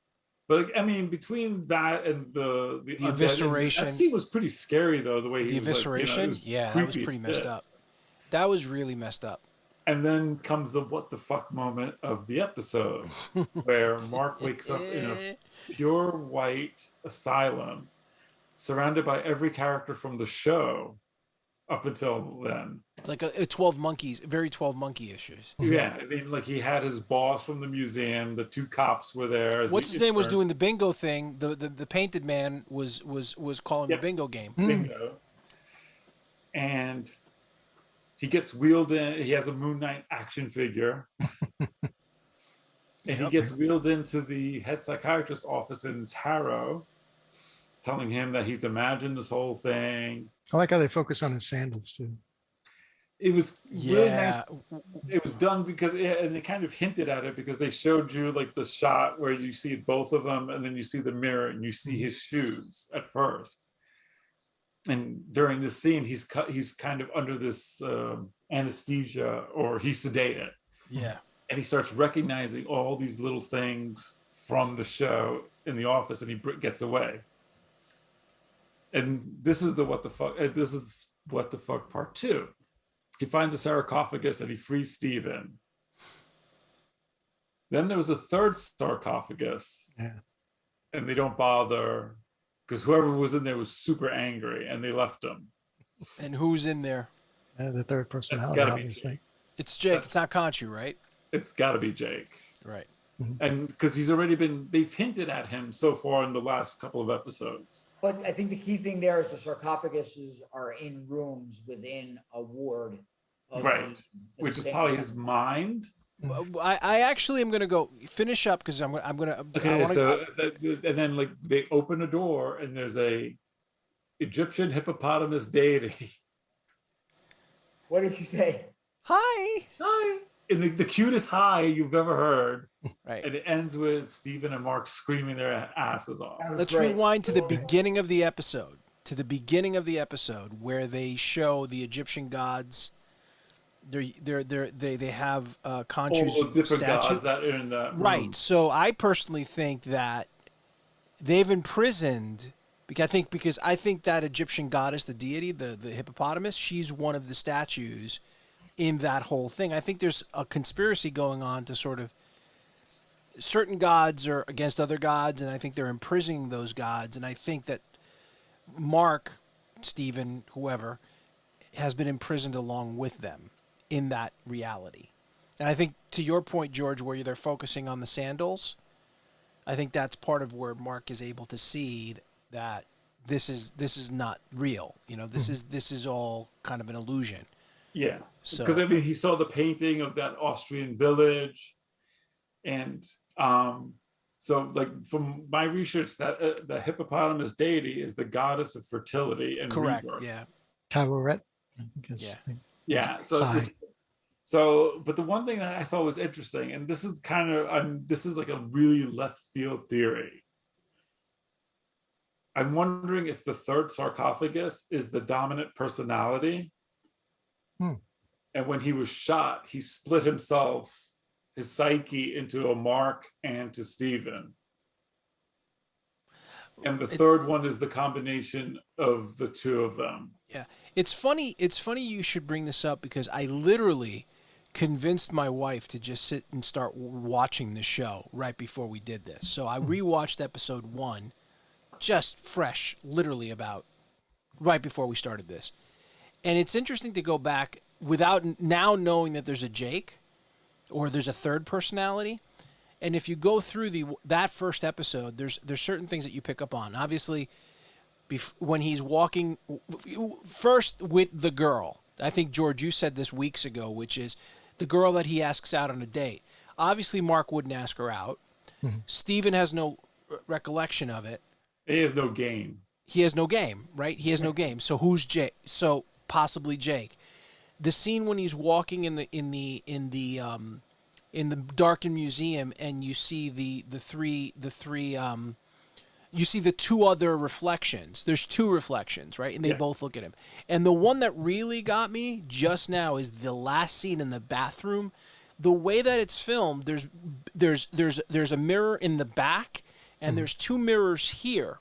But I mean, between that and the evisceration, that scene was pretty scary though. The way he The was, like, you know, evisceration, it was yeah, that was creepy pretty as messed shit. up. That was really messed up. And then comes the what the fuck moment of the episode, where Mark wakes up in a pure white asylum, surrounded by every character from the show up until then. It's like a 12 Monkeys, very 12 Monkey issues. Yeah, I mean, like he had his boss from the museum. The two cops were there. What's his name was doing the bingo thing. The painted man was calling the bingo game. Bingo. And he gets wheeled in. He has a Moon Knight action figure. And he gets wheeled into the head psychiatrist's office in Harrow, telling him that he's imagined this whole thing. I like how they focus on his sandals too. It was really nice. Yeah. It was done because, and they kind of hinted at it because they showed you like the shot where you see both of them, and then you see the mirror and you see his shoes at first. And during this scene, he's kind of under this anesthesia, or he's sedated. Yeah. And he starts recognizing all these little things from the show in the office, and he gets away. And this is the what the fuck. This is what the fuck part 2. He finds a sarcophagus and he frees Stephen. Then there was a third sarcophagus, and they don't bother because whoever was in there was super angry, and they left him. And who's in there? The third personality, obviously. It's Jake. It's not Conchu, right? It's got to be Jake. Right. And because they've hinted at him so far in the last couple of episodes. But I think the key thing there is the sarcophaguses are in rooms within a ward. Right. Which is probably his mind. I actually am going to go finish up because I'm going to. Okay, and then like they open a door and there's a Egyptian hippopotamus deity. What did you say? Hi. And the cutest hi you've ever heard. Right. And it ends with Stephen and Mark screaming their asses off. Let's rewind to the beginning of the episode. Where they show the Egyptian gods. They have Khonshu's statue. Gods that are in that right. room. So I personally think that they've imprisoned because I think that Egyptian goddess, the deity, the hippopotamus, she's one of the statues in that whole thing. I think there's a conspiracy going on to sort of certain gods are against other gods, and I think they're imprisoning those gods. And I think that Mark, Stephen, whoever, has been imprisoned along with them in that reality. And I think to your point, George, where they're focusing on the sandals, I think that's part of where Mark is able to see that this is not real. This is all kind of an illusion. Yeah. Because he saw the painting of that Austrian village, and so like from my research, that the hippopotamus deity is the goddess of fertility and correct. rebirth. Yeah. Tawaret. Yeah. But the one thing that I thought was interesting, and this is this is like a really left field theory. I'm wondering if the third sarcophagus is the dominant personality. And when he was shot, he split his psyche into a Mark and to Stephen. And the third one is the combination of the two of them. Yeah. It's funny you should bring this up because I literally convinced my wife to just sit and start watching the show right before we did this. So I rewatched episode 1 just fresh, literally about right before we started this. And it's interesting to go back without now knowing that there's a Jake or there's a third personality. And if you go through that first episode, there's certain things that you pick up on. Obviously, when he's walking first with the girl, I think, George, you said this weeks ago, which is the girl that he asks out on a date. Obviously, Mark wouldn't ask her out. Stephen has no recollection of it. He has no game. He has no game, right? He has no game. So who's Jake? So possibly Jake. The scene when he's walking in the darkened museum and you see you see the two other reflections. There's two reflections, right? And they both look at him. And the one that really got me just now is the last scene in the bathroom. The way that it's filmed, there's a mirror in the back, and there's two mirrors here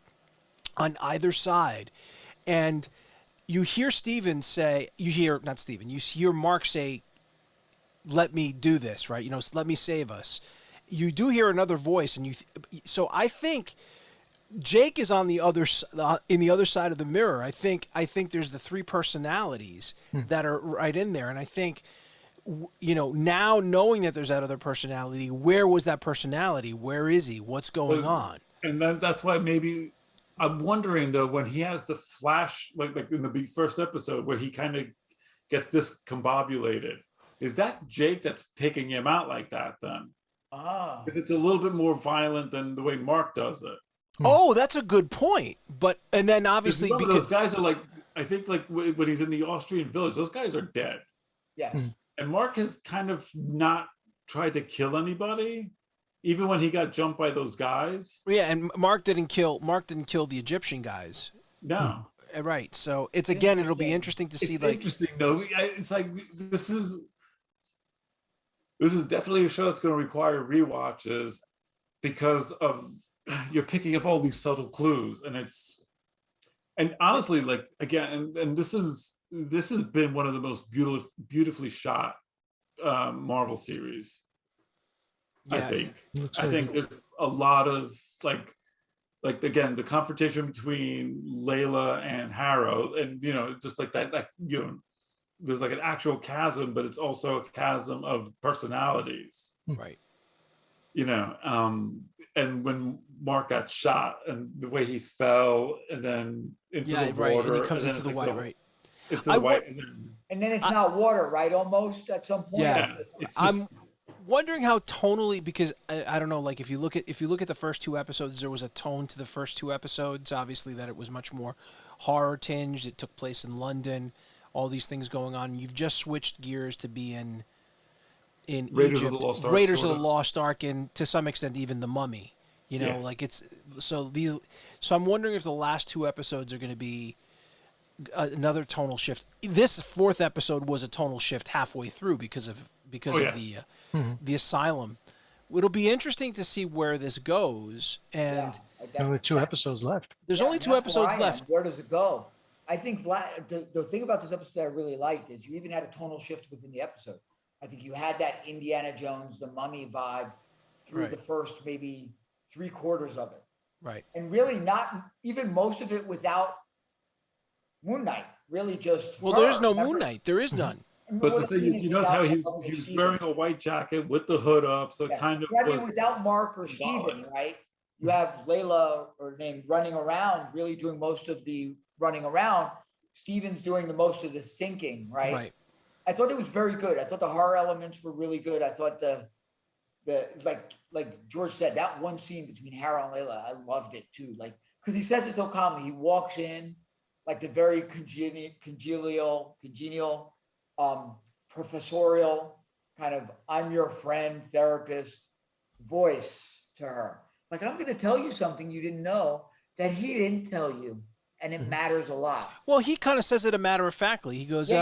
on either side. And you hear you hear Mark say, "Let me do this," right? Let me save us. You do hear another voice, and so I think Jake is on the other side of the mirror. I think there's the three personalities that are right in there, and I think now knowing that there's that other personality, where was that personality? Where is he? What's going on? And that's why maybe I'm wondering though, when he has the flash, like in the first episode where he kind of gets discombobulated, is that Jake that's taking him out like that then? Because it's a little bit more violent than the way Mark does it. Oh, that's a good point. And then obviously because those guys are I think when he's in the Austrian village, those guys are dead. Yes. And Mark has kind of not tried to kill anybody, even when he got jumped by those guys. Yeah, and Mark didn't kill the Egyptian guys. No. Right. So it'll be interesting to see. It's interesting though. It's like this is definitely a show that's going to require rewatches because of you're picking up all these subtle clues, and And honestly, like again, and this has been one of the most beautifully shot Marvel series. Yeah. I think there's a lot of like again, the confrontation between Layla and Harrow, and just like that there's like an actual chasm, but it's also a chasm of personalities. Right. And when Mark got shot and the way he fell and then into the water, right. And he comes into the white, right? Into the white, and then it's not water, right? Almost at some point. Yeah. It's I'm wondering how tonally, because I don't know, like if you look at the first two episodes, there was a tone to the first two episodes. Obviously, that it was much more horror tinged. It took place in London. All these things going on. You've just switched gears to be in Raiders Egypt, of the Lost Ark, Raiders of the Lost Ark, and to some extent even the Mummy. Like it's so I'm wondering if the last two episodes are going to be another tonal shift. This fourth episode was a tonal shift halfway through because of the asylum. It'll be interesting to see where this goes. And only 2 episodes left. There's only 2 episodes left. Where does it go? I think the thing about this episode that I really liked is you even had a tonal shift within the episode. I think you had that Indiana Jones, the Mummy vibe through the first maybe 3/4 of it. Right. And really not even most of it without Moon Knight. Really just there is no Moon Knight. There is none. But the thing is, you notice how he was wearing a white jacket with the hood up, so kind of. I mean, without Mark or Steven, right? You have Layla running around, really doing most of the running around. Steven's doing the most of the thinking, right? Right. I thought it was very good. I thought the horror elements were really good. I thought the like George said, that one scene between Harrow and Layla, I loved it too. Like, because he says it so calmly. He walks in like the very congenial, professorial kind of I'm your friend, therapist voice to her. Like, I'm going to tell you something you didn't know that he didn't tell you. And it matters a lot. Well, he kind of says it a matter of factly. He goes, he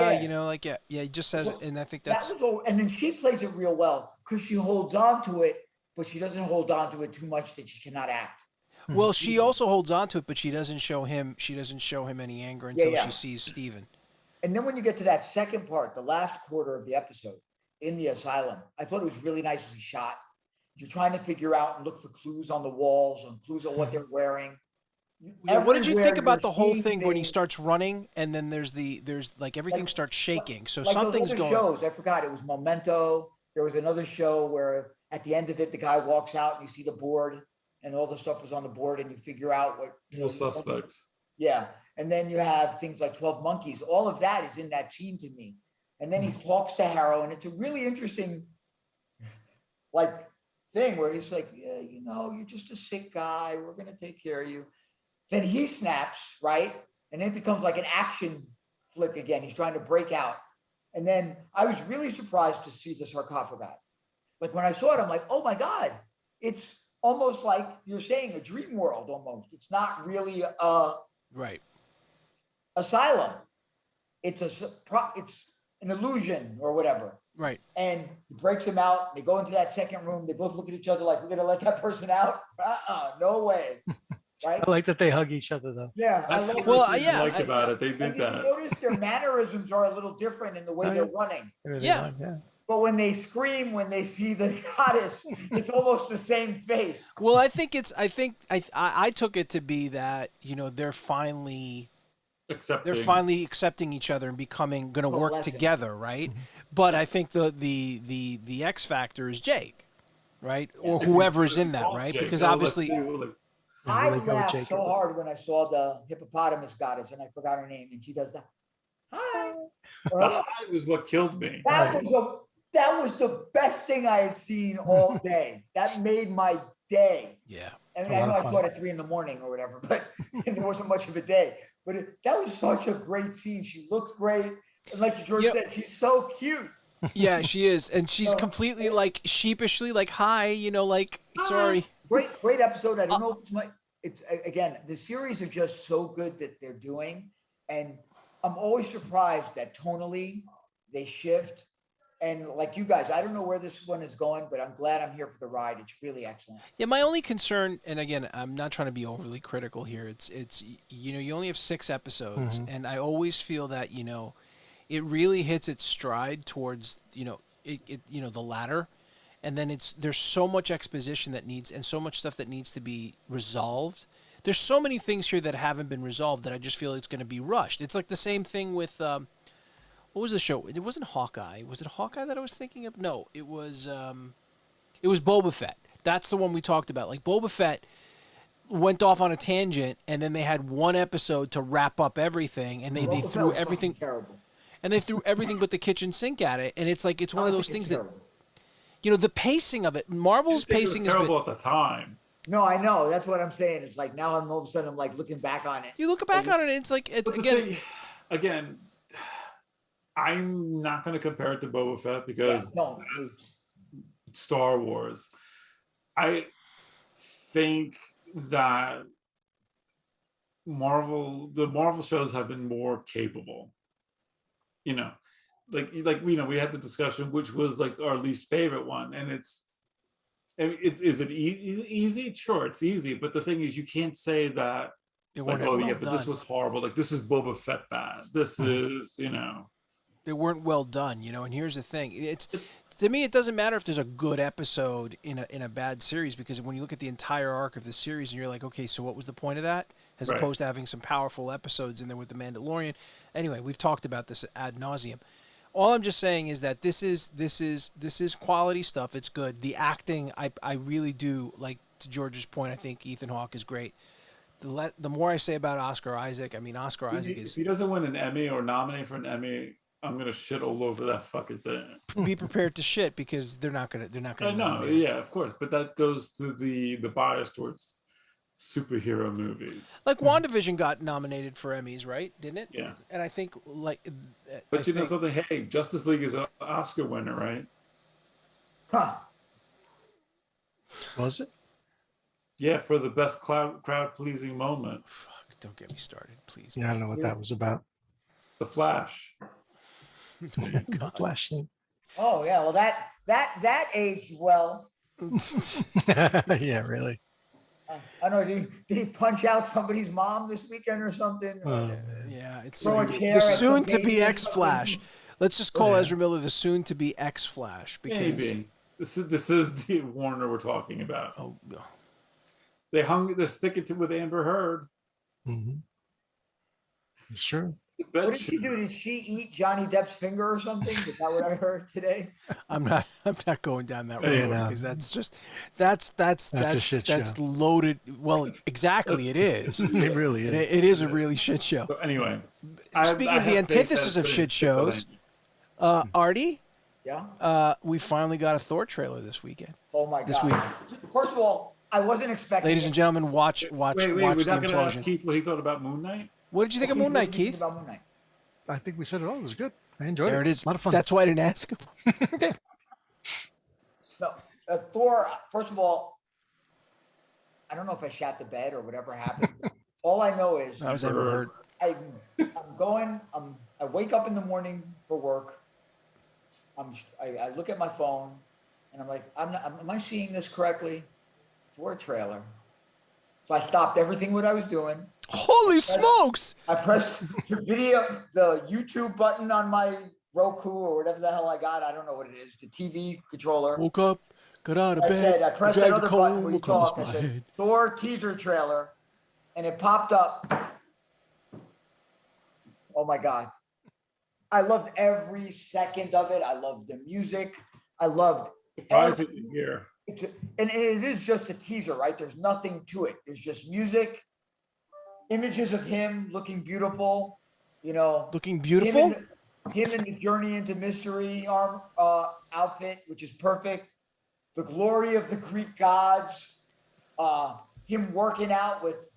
just says it. And I think that's. And then she plays it real well because she holds on to it, but she doesn't hold on to it too much that she cannot act. Well, she also holds on to it, but she doesn't show him any anger until she sees Steven. And then when you get to that second part, the last quarter of the episode in the asylum, I thought it was really nicely shot. You're trying to figure out and look for clues on the walls and clues on what they're wearing. What did you think about the whole thing when he starts running and then there's like everything starts shaking? So like something's going on. I forgot. It was Memento. There was another show where at the end of it, the guy walks out and you see the board and all the stuff was on the board and you figure out what. No suspects. Yeah. And then you have things like 12 Monkeys. All of that is in that scene to me. And then he talks to Harrow and it's a really interesting thing where he's like, yeah, you're just a sick guy. We're going to take care of you. Then he snaps, right? And it becomes like an action flick again. He's trying to break out. And then I was really surprised to see the sarcophagi. Like when I saw it, I'm like, oh my God, it's almost like you're saying a dream world almost. It's not really a asylum. It's an illusion or whatever. Right. And he breaks him out. They go into that second room. They both look at each other like, we're going to let that person out? No way. Right? I like that they hug each other, though. Yeah. I liked about it. They did that. You notice their mannerisms are a little different in the way they're running. Yeah. But when they scream, when they see the goddess, it's almost the same face. Well, I took it to be that, they're finally accepting each other and going to work together, right? Mm-hmm. But I think the X factor is Jake, right? Yeah. Or whoever's in that, right? Jake. Because obviously. I laughed so hard when I saw the hippopotamus goddess and I forgot her name and she does that. Hi. The hi was what killed me. That was the best thing I had seen all day. That made my day. Yeah. And I know I thought at 3 a.m. or whatever, but there wasn't much of a day. But that was such a great scene. She looked great. And like George said, she's so cute. Yeah, she is. And she's completely like sheepishly like, hi, sorry. Great episode. I don't know if it's again, the series are just so good that they're doing. And I'm always surprised that tonally they shift And like you guys, I don't know where this one is going, but I'm glad I'm here for the ride. It's really excellent. Yeah, my only concern, and again, I'm not trying to be overly critical here. It's you only have 6 episodes, and I always feel that it really hits its stride towards the latter, and then there's so much exposition that needs and so much stuff that needs to be resolved. There's so many things here that haven't been resolved that I just feel it's going to be rushed. It's like the same thing with what was the show? It wasn't Hawkeye. Was it Hawkeye that I was thinking of? No, it was Boba Fett. That's the one we talked about. Like Boba Fett went off on a tangent, and then they had one episode to wrap up everything, and they threw everything terrible. And they threw everything but the kitchen sink at it, and it's like it's one of those things that the pacing of it. Marvel's pacing is terrible at the time. No, I know. That's what I'm saying. It's like now all of a sudden I'm like looking back on it. You look back on it, and it's like it's again. I'm not going to compare it to Boba Fett because Star Wars. I think that the Marvel shows have been more capable. We had the discussion, which was like our least favorite one, and is it easy? Sure, it's easy, but the thing is, you can't say that. But this was horrible. Like this is Boba Fett bad. This is They weren't well done, and here's the thing. To me, it doesn't matter if there's a good episode in a bad series, because when you look at the entire arc of the series and you're like, okay, so what was the point of that? As opposed to having some powerful episodes in there with The Mandalorian. Anyway, we've talked about this ad nauseum. All I'm just saying is that this is quality stuff. It's good. The acting, I really do, like to George's point, I think Ethan Hawke is great. The more I say about Oscar Isaac, Oscar Isaac is... If he doesn't win an Emmy or nominate for an Emmy, I'm gonna shit all over that fucking thing. Be prepared to shit, because they're not gonna. I know, yeah, of course, but that goes to the bias towards superhero movies. Like WandaVision got nominated for Emmys, right? Didn't it? Yeah. And I think But know something? Hey, Justice League is an Oscar winner, right? Huh? Was it? Yeah, for the best crowd pleasing moment. Fuck, don't get me started, please. Yeah, I don't know what that was about. The Flash. Flashing. Oh yeah, well that aged well. Yeah, really. I don't know. Did he punch out somebody's mom this weekend or something? Yeah, it's the soon-to-be X-Flash. Let's just call Ezra Miller the soon-to-be X-Flash, because maybe this is the Warner we're talking about. Oh no. They're sticking to with Amber Heard. Mm-hmm. It's true. What did she do? Did she eat Johnny Depp's finger or something? Is that what I heard today? I'm not going down that road, because that's a shit show. Loaded. Well, exactly, it is. It really is. It is a really shit show. So anyway, speaking of the antithesis of shit shows, Artie, we finally got a Thor trailer this weekend. Oh my god! This week. First of all, I wasn't expecting. Ladies and gentlemen, watch wait, we're the not going to ask implosion. Keith what he thought about Moon Knight. What did you think of Moon Knight, Keith? About Moon Knight? I think we said it all. It was good. I enjoyed it. There it is. A lot of fun. That's why I didn't ask him. No, Thor. First of all, I don't know if I shat the bed or whatever happened. All I know is I was ever heard. I wake up in the morning for work. I look at my phone, and I'm like, am I seeing this correctly? Thor trailer. So I stopped everything what I was doing. Holy smokes! I pressed the YouTube button on my Roku or whatever the hell I got. I don't know what it is. The TV controller. Woke up, got out of bed. I pressed another button where you talk. I said, Thor teaser trailer, and it popped up. Oh my God. I loved every second of it. I loved the music. I loved Surprisingly here. And it is just a teaser, right? There's nothing to it. There's just music, images of him looking beautiful, Looking beautiful? Him in the Journey into Mystery outfit, which is perfect. The glory of the Greek gods. Him working out with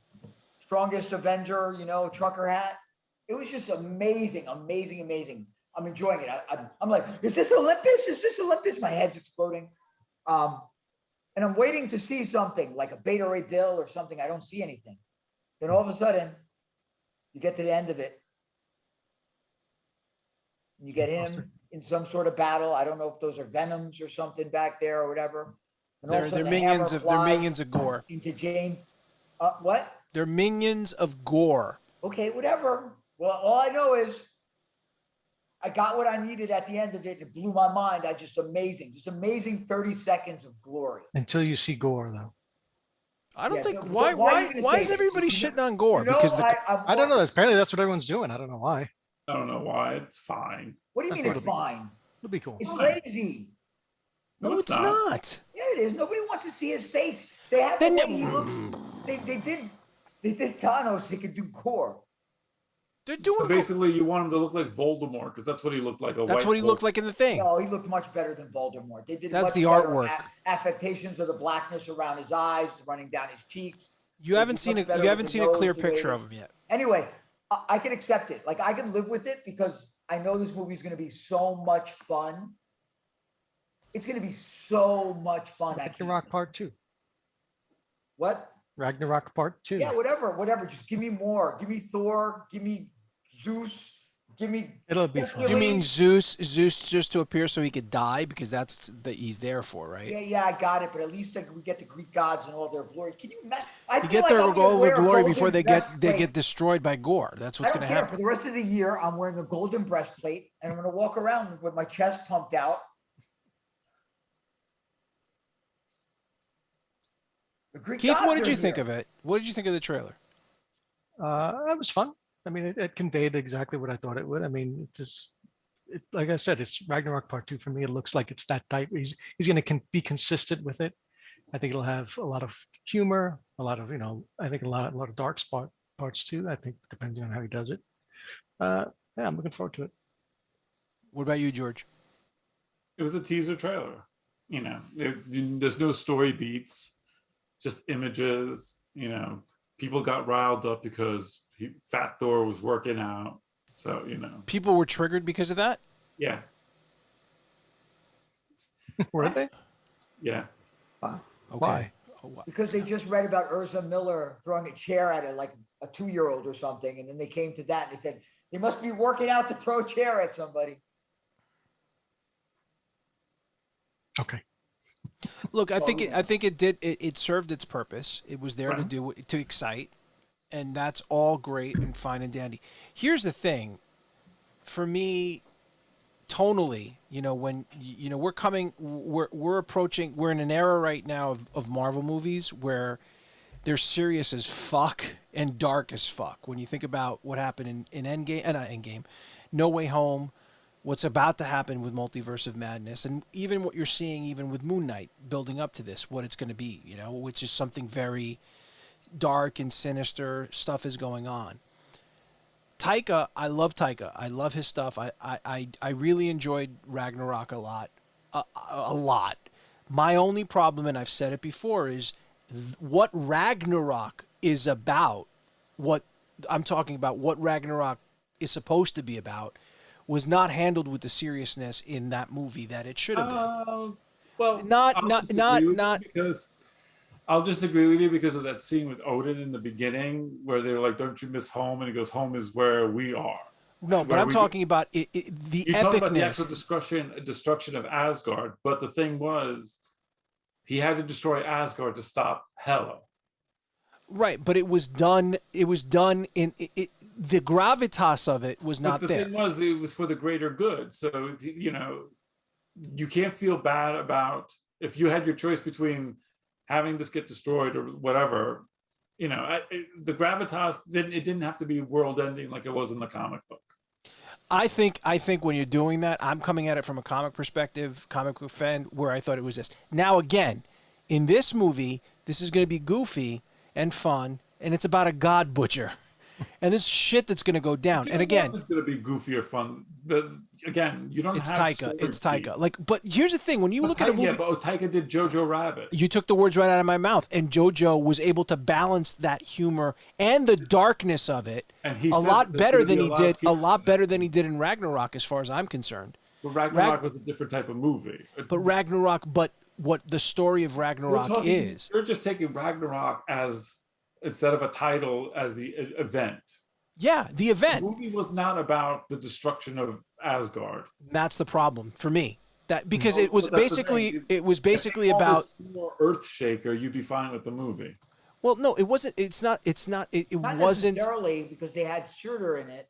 Strongest Avenger, trucker hat. It was just amazing, amazing, amazing. I'm enjoying it. I'm like, is this Olympus? Is this Olympus? My head's exploding. And I'm waiting to see something like a Beta Ray Bill or something. I don't see anything. Then all of a sudden, you get to the end of it. And you get him in some sort of battle. I don't know if those are venoms or something back there or whatever. And They're minions of gore. Into Jane. What? They're minions of gore. Okay, whatever. Well, all I know is I got what I needed at the end of it. It blew my mind. Just amazing 30 seconds of glory. Until you see gore, though. I don't think why is everybody shitting on gore? Because I don't know. Apparently that's what everyone's doing. I don't know why. I don't know why. It's fine. What do you mean it's fine? It'll be cool. It's crazy. No, it's not. Yeah, it is. Nobody wants to see his face. They have the way he looks. They did Thanos. He could do gore. They're doing so basically, you want him to look like Voldemort because that's what he looked like. That's what he looked like in the thing. No, he looked much better than Voldemort. They did. That's the artwork. Affectations of the blackness around his eyes, running down his cheeks. You haven't seen a clear picture of him yet. Anyway, I can accept it. Like I can live with it because I know this movie is going to be so much fun. It's going to be so much fun. Ragnarok Part 2. What? Ragnarok Part 2. Yeah, whatever. Just give me more. Give me Thor. Give me Zeus. Give me. It'll be fun. You mean Zeus just to appear so he could die because that's that he's there for, right? Yeah, I got it. But at least we get the Greek gods and all their glory. Can you imagine? You get their glory before they get destroyed by gore. That's what's going to happen. For the rest of the year, I'm wearing a golden breastplate and I'm going to walk around with my chest pumped out. Keith, what did you think of it? What did you think of the trailer? It was fun. I mean, it conveyed exactly what I thought it would. I mean, like I said, it's Ragnarok Part 2 for me. It looks like it's that type. He's going to be consistent with it. I think it'll have a lot of humor, a lot of, I think a lot of dark parts too. I think depending on how he does it. Yeah, I'm looking forward to it. What about you, George? It was a teaser trailer. There's no story beats. Just images, people got riled up because Fat Thor was working out. So, People were triggered because of that? Yeah. Were they? Yeah. Wow. Okay. Why? Because they just read about Urza Miller throwing a chair at it like a 2-year-old or something. And then they came to that and they said, they must be working out to throw a chair at somebody. Okay. Look, I think it served its purpose. It was there to excite, and that's all great and fine and dandy. Here's the thing, for me, tonally, when we're approaching, we're in an era right now of Marvel movies where they're serious as fuck and dark as fuck. When you think about what happened in Endgame, No Way Home, what's about to happen with Multiverse of Madness, and even what you're seeing even with Moon Knight building up to this, what it's going to be, which is something very dark and sinister stuff is going on. Taika, I love Taika. I love his stuff. I really enjoyed Ragnarok a lot. A lot. My only problem, and I've said it before, is what Ragnarok is about, what I'm talking about, what Ragnarok is supposed to be about, was not handled with the seriousness in that movie that it should have been. Because I'll disagree with you because of that scene with Odin in the beginning where they're like, "Don't you miss home?" And he goes, "Home is where we are." No, but I'm talking about the epicness. You're talking about the actual destruction of Asgard. But the thing was, he had to destroy Asgard to stop Hela. Right, but it was done. It was done in the gravitas of it was not there. The thing was, it was for the greater good. So you can't feel bad about if you had your choice between having this get destroyed or whatever. The gravitas didn't have to be world ending like it was in the comic book. I think when you're doing that, I'm coming at it from a comic perspective, comic book fan, where I thought it was this. Now again, in this movie, this is going to be goofy and fun, and it's about a god butcher, and this shit that's going to go down. And again, it's going to be goofy or fun. Again, you don't. It's have Taika. It's Taika. But here's the thing: when you look at a movie, yeah, but Taika did Jojo Rabbit. You took the words right out of my mouth, and JoJo was able to balance that humor and the darkness of it a lot better than he did. A lot better than he did in Ragnarok, as far as I'm concerned. But Ragnarok was a different type of movie. But what the story of Ragnarok is. You're just taking Ragnarok as, instead of a title, as the event. Yeah, the The event. movie was not about the destruction of Asgard. That's the problem for me. That because Well, it was but that's the basically thing. it was If basically you called about. it Thor Earthshaker, you'd be fine with the movie. Well, no, it wasn't. It's not. It's not. It Not wasn't. necessarily, because they had Surtur in it,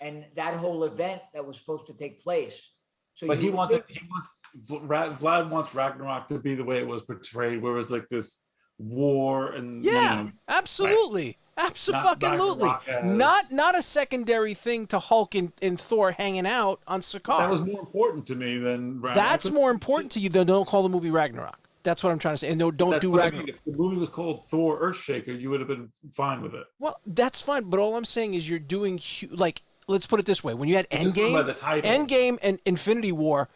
and that whole event that was supposed to take place. So But you Vlad wants Ragnarok to be the way it was portrayed, where it was like this war and Yeah, absolutely. Absolutely. Ragnarok as- Not a secondary thing to Hulk and Thor hanging out on Sakaar. that was more important to me than Ragnarok. That's more important to you than don't call the movie Ragnarok. That's what I'm trying to say. And no, don't That's do what I Ragnarok. mean. If the movie was called Thor Earthshaker, you would have been fine with it. Well, that's fine, but all I'm saying is you're doing like, let's put it this way: when you had Just going by the Endgame, title. Endgame and Infinity War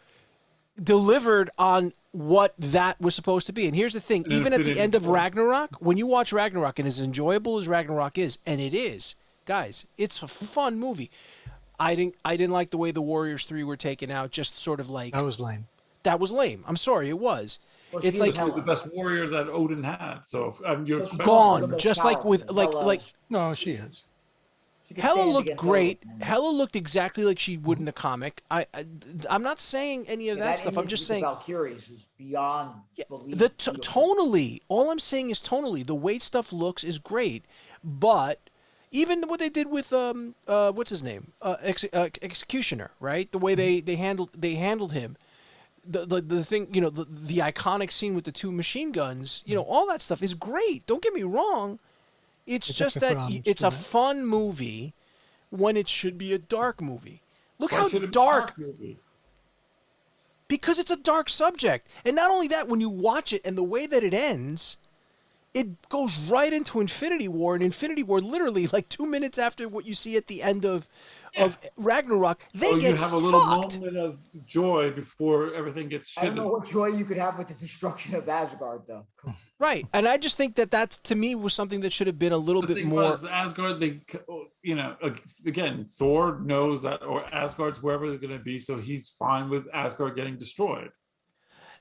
delivered on what that was supposed to be. And here's the thing: And even at the Infinity end of War. Ragnarok, when you watch Ragnarok, and as enjoyable as Ragnarok is, and it is, guys, it's a fun movie. I didn't like the way the Warriors 3 were taken out. Just sort of like That was lame. that was lame. I'm sorry, it was. Well, It's she like He was the best warrior that Odin had. So you're Well, she expecting- one of the gone, most just like with powerful. like No, she is. She could Hela stand looked against great. Odin. Hela looked exactly like she would in a comic. I'm not saying any of Yeah, that stuff. I'm image just with the saying Valkyries is beyond belief. the beautiful. tonally. All I'm saying is tonally. The way stuff looks is great, but even what they did with what's his name, Executioner, right? The way they handled him. The thing, you know, the iconic scene with the two machine guns, you know, all that stuff is great. Don't get me wrong. It's It's just extra that homage it's to a that. fun movie when it should be a dark movie. Look Why how should it be a dark, movie? because it's a dark subject. And not only that, when you watch it and the way that it ends, it goes right into Infinity War. And Infinity War, literally, like 2 minutes after what you see at the end of Ragnarok, they So get you have a little fucked. moment of joy before everything gets I don't know shitted. what joy you could have with the destruction of Asgard, though. Right. And I just think that to me was something that should have been a little The bit thing more. was, Asgard, you know, again, Thor knows that, or Asgard's wherever they're going to be, so he's fine with Asgard getting destroyed.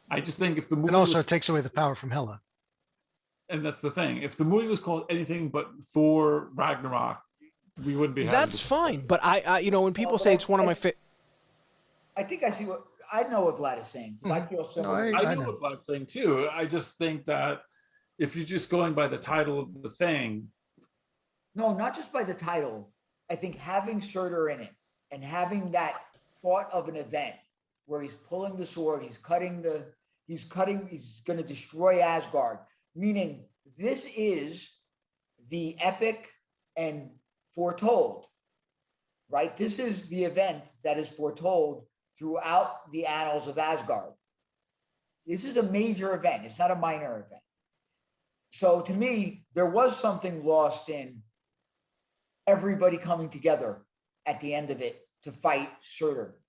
I just think if the movie And also, was, it takes away the power from Hela. and that's the thing, if the movie was called anything but Thor Ragnarok, we wouldn't be. having That's this fine. discussion. But I you know, when people but say it's one of my favorite. I think I see what I know what Vlad is saying. 'Cause I feel similar. No, I I know know. what Vlad's saying too. I just think that if you're just going by the title of the thing, No, not just by the title. I think having Surtur in it and having that thought of an event where he's pulling the sword, he's going to destroy Asgard. Meaning, this is the epic and foretold, right? This is the event that is foretold throughout the annals of Asgard. This is a major event. It's not a minor event. So to me, there was something lost in everybody coming together at the end of it to fight Surtur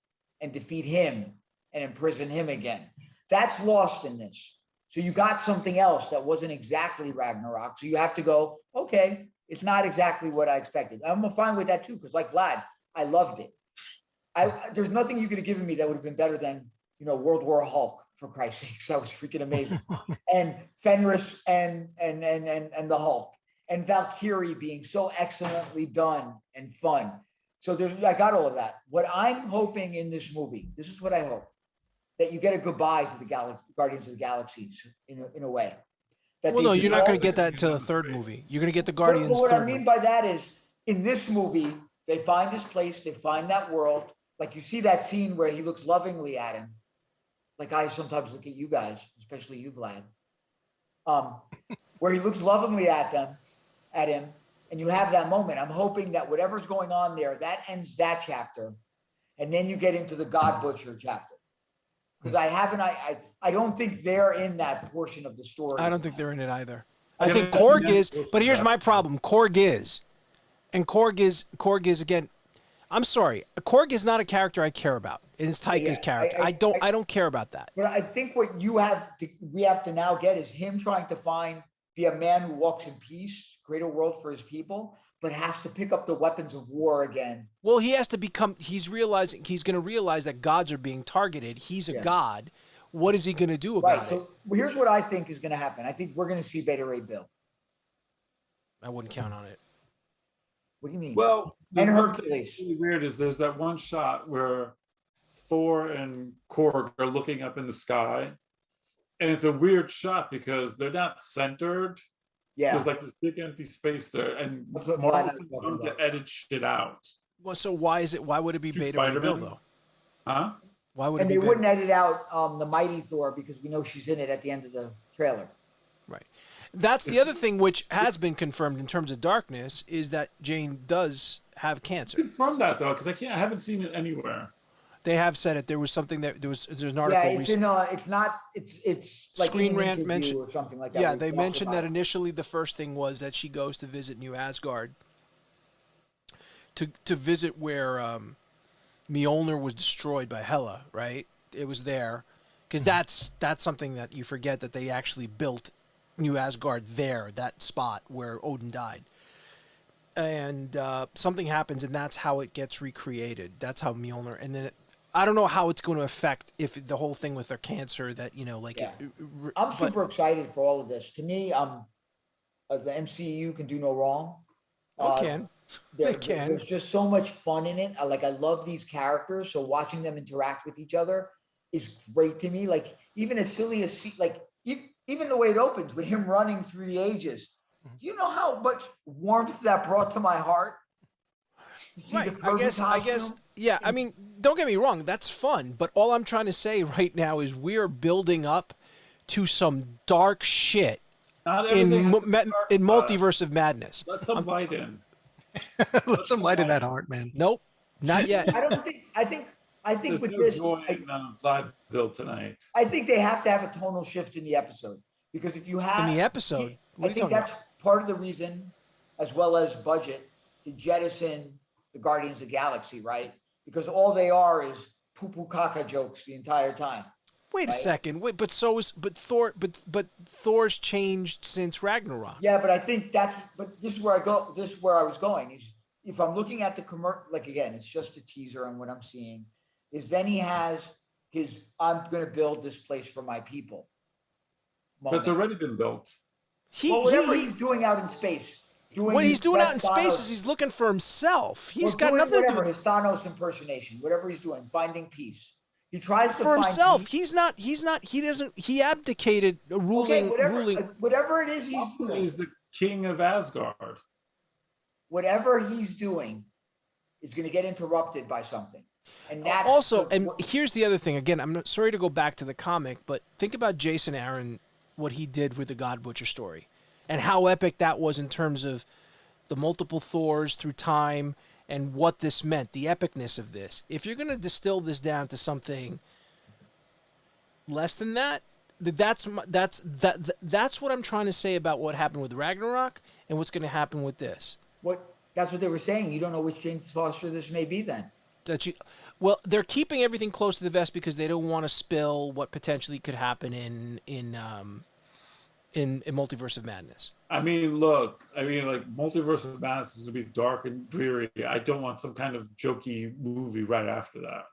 and defeat him and imprison him again. That's lost in this. So you got something else that wasn't exactly Ragnarok. So you have to go, okay, it's not exactly what I expected. I'm fine with that too, because like Vlad, I loved it. There's nothing you could have given me that would have been better than, you know, World War Hulk, for Christ's sake. That was freaking amazing. And Fenris and the Hulk and Valkyrie being so excellently done and fun. So I got all of that. What I'm hoping in this movie, this is what I hope, that you get a goodbye to the Guardians of the Galaxies in a way. That Well, they no, do you're not all- going to get that until the third movie. You're going to get the But Guardians what I third mean movie. by that is, in this movie, they find his place, they find that world. Like you see that scene where he looks lovingly at him. Like I sometimes look at you guys, especially you, Vlad. Where he looks lovingly at him, and you have that moment. I'm hoping that whatever's going on there, that ends that chapter, and then you get into the God Butcher chapter. Because I don't think they're in that portion of the story. I don't think they're in it either. I Yeah, think but- Korg yeah, is, but here's my problem. Korg is, and Korg is again. I'm sorry, Korg is not a character I care about. It's Taika's Yeah, character. I don't care about that. But I think what we have to now get is him trying to be a man who walks in peace, create a world for his people, but has to pick up the weapons of war again. Well, he has to become. He's going to realize that gods are being targeted. He's a Yeah. god. What is he going to do about Right. it? So here's what I think is going to happen. I think we're going to see Beta Ray Bill. I wouldn't count on it. What do you mean? Well, the And one thing Hercules. that's really weird is there's that one shot where Thor and Korg are looking up in the sky, and it's a weird shot because they're not centered. Yeah. There's like this big empty space there, and That's what Marvel Vlad was can talking come to about. edit shit out. Well, so why would it be To Beta Ray Bill Spider-Man? though? Huh? Why would And it they be wouldn't Beta? edit out the Mighty Thor because we know she's in it at the end of the trailer. Right. That's the other thing which has been confirmed in terms of Darkness is that Jane does have cancer. Confirm that though, because I haven't seen it anywhere. They have said it. There was something there's an Yeah, article it's recently. it's like Screen in an Rant interview mentioned- or something like that. Yeah, where they he talks mentioned about that it. initially the first thing was that she goes to visit New Asgard, to visit where Mjolnir was destroyed by Hela, right? It was there, because that's something that you forget, that they actually built New Asgard there, that spot where Odin died. And something happens, and that's how it gets recreated. That's how Mjolnir, and then I don't know how it's going to affect if the whole thing with their cancer that Yeah. I'm but- super excited for all of this. To me, the MCU can do no wrong. They can. They can. There's just so much fun in it. I love these characters, so watching them interact with each other is great to me. Like even as silly as even the way it opens with him running through the ages. Do you know how much warmth that brought to my heart? See Right. the I Kirby guess. costume? Yeah. I mean, don't get me wrong. That's fun. But all I'm trying to say right now is we're building up to some dark shit Not in everything has to be dark, in Multiverse of Madness. Let some light in. Let some light in that heart, man. Nope. Not yet. I don't think. I think There's with no this, joy in Vladville tonight. I think they have to have a tonal shift in the episode because if you have In the episode. What I are you think talking that's about? part of the reason, as well as budget, to jettison the Guardians of the Galaxy, right? Because all they are is poo-poo caca jokes the entire time. Wait a right? second. Wait, but Thor. But Thor's changed since Ragnarok. Yeah, but I think but this is where I go. This is where I was going. Is if I'm looking at the commercial, like again, it's just a teaser on what I'm seeing. Is then he has his "I'm going to build this place for my people" moment. That's already been built. Well, whatever he's doing out in space. What he's doing out in space Thanos- is he's looking for himself. He's or got doing nothing to do whatever, with his Thanos impersonation, whatever he's doing, finding peace. He tries to for find himself. peace. He abdicated ruling. Whatever it is he's doing, He's the king of Asgard. whatever he's doing is going to get interrupted by something. And that's Also, and here's the other thing. Again, I'm not sorry to go back to the comic, but think about Jason Aaron, what he did with the God Butcher story, and how epic that was in terms of the multiple Thors through time and what this meant, the epicness of this. If you're going to distill this down to something less than that, that's what I'm trying to say about what happened with Ragnarok and what's going to happen with this. That's what they were saying. You don't know which James Foster this may be then. Well, they're keeping everything close to the vest because they don't want to spill what potentially could happen in Multiverse of Madness. I mean, look, like Multiverse of Madness is going to be dark and dreary. I don't want some kind of jokey movie right after that.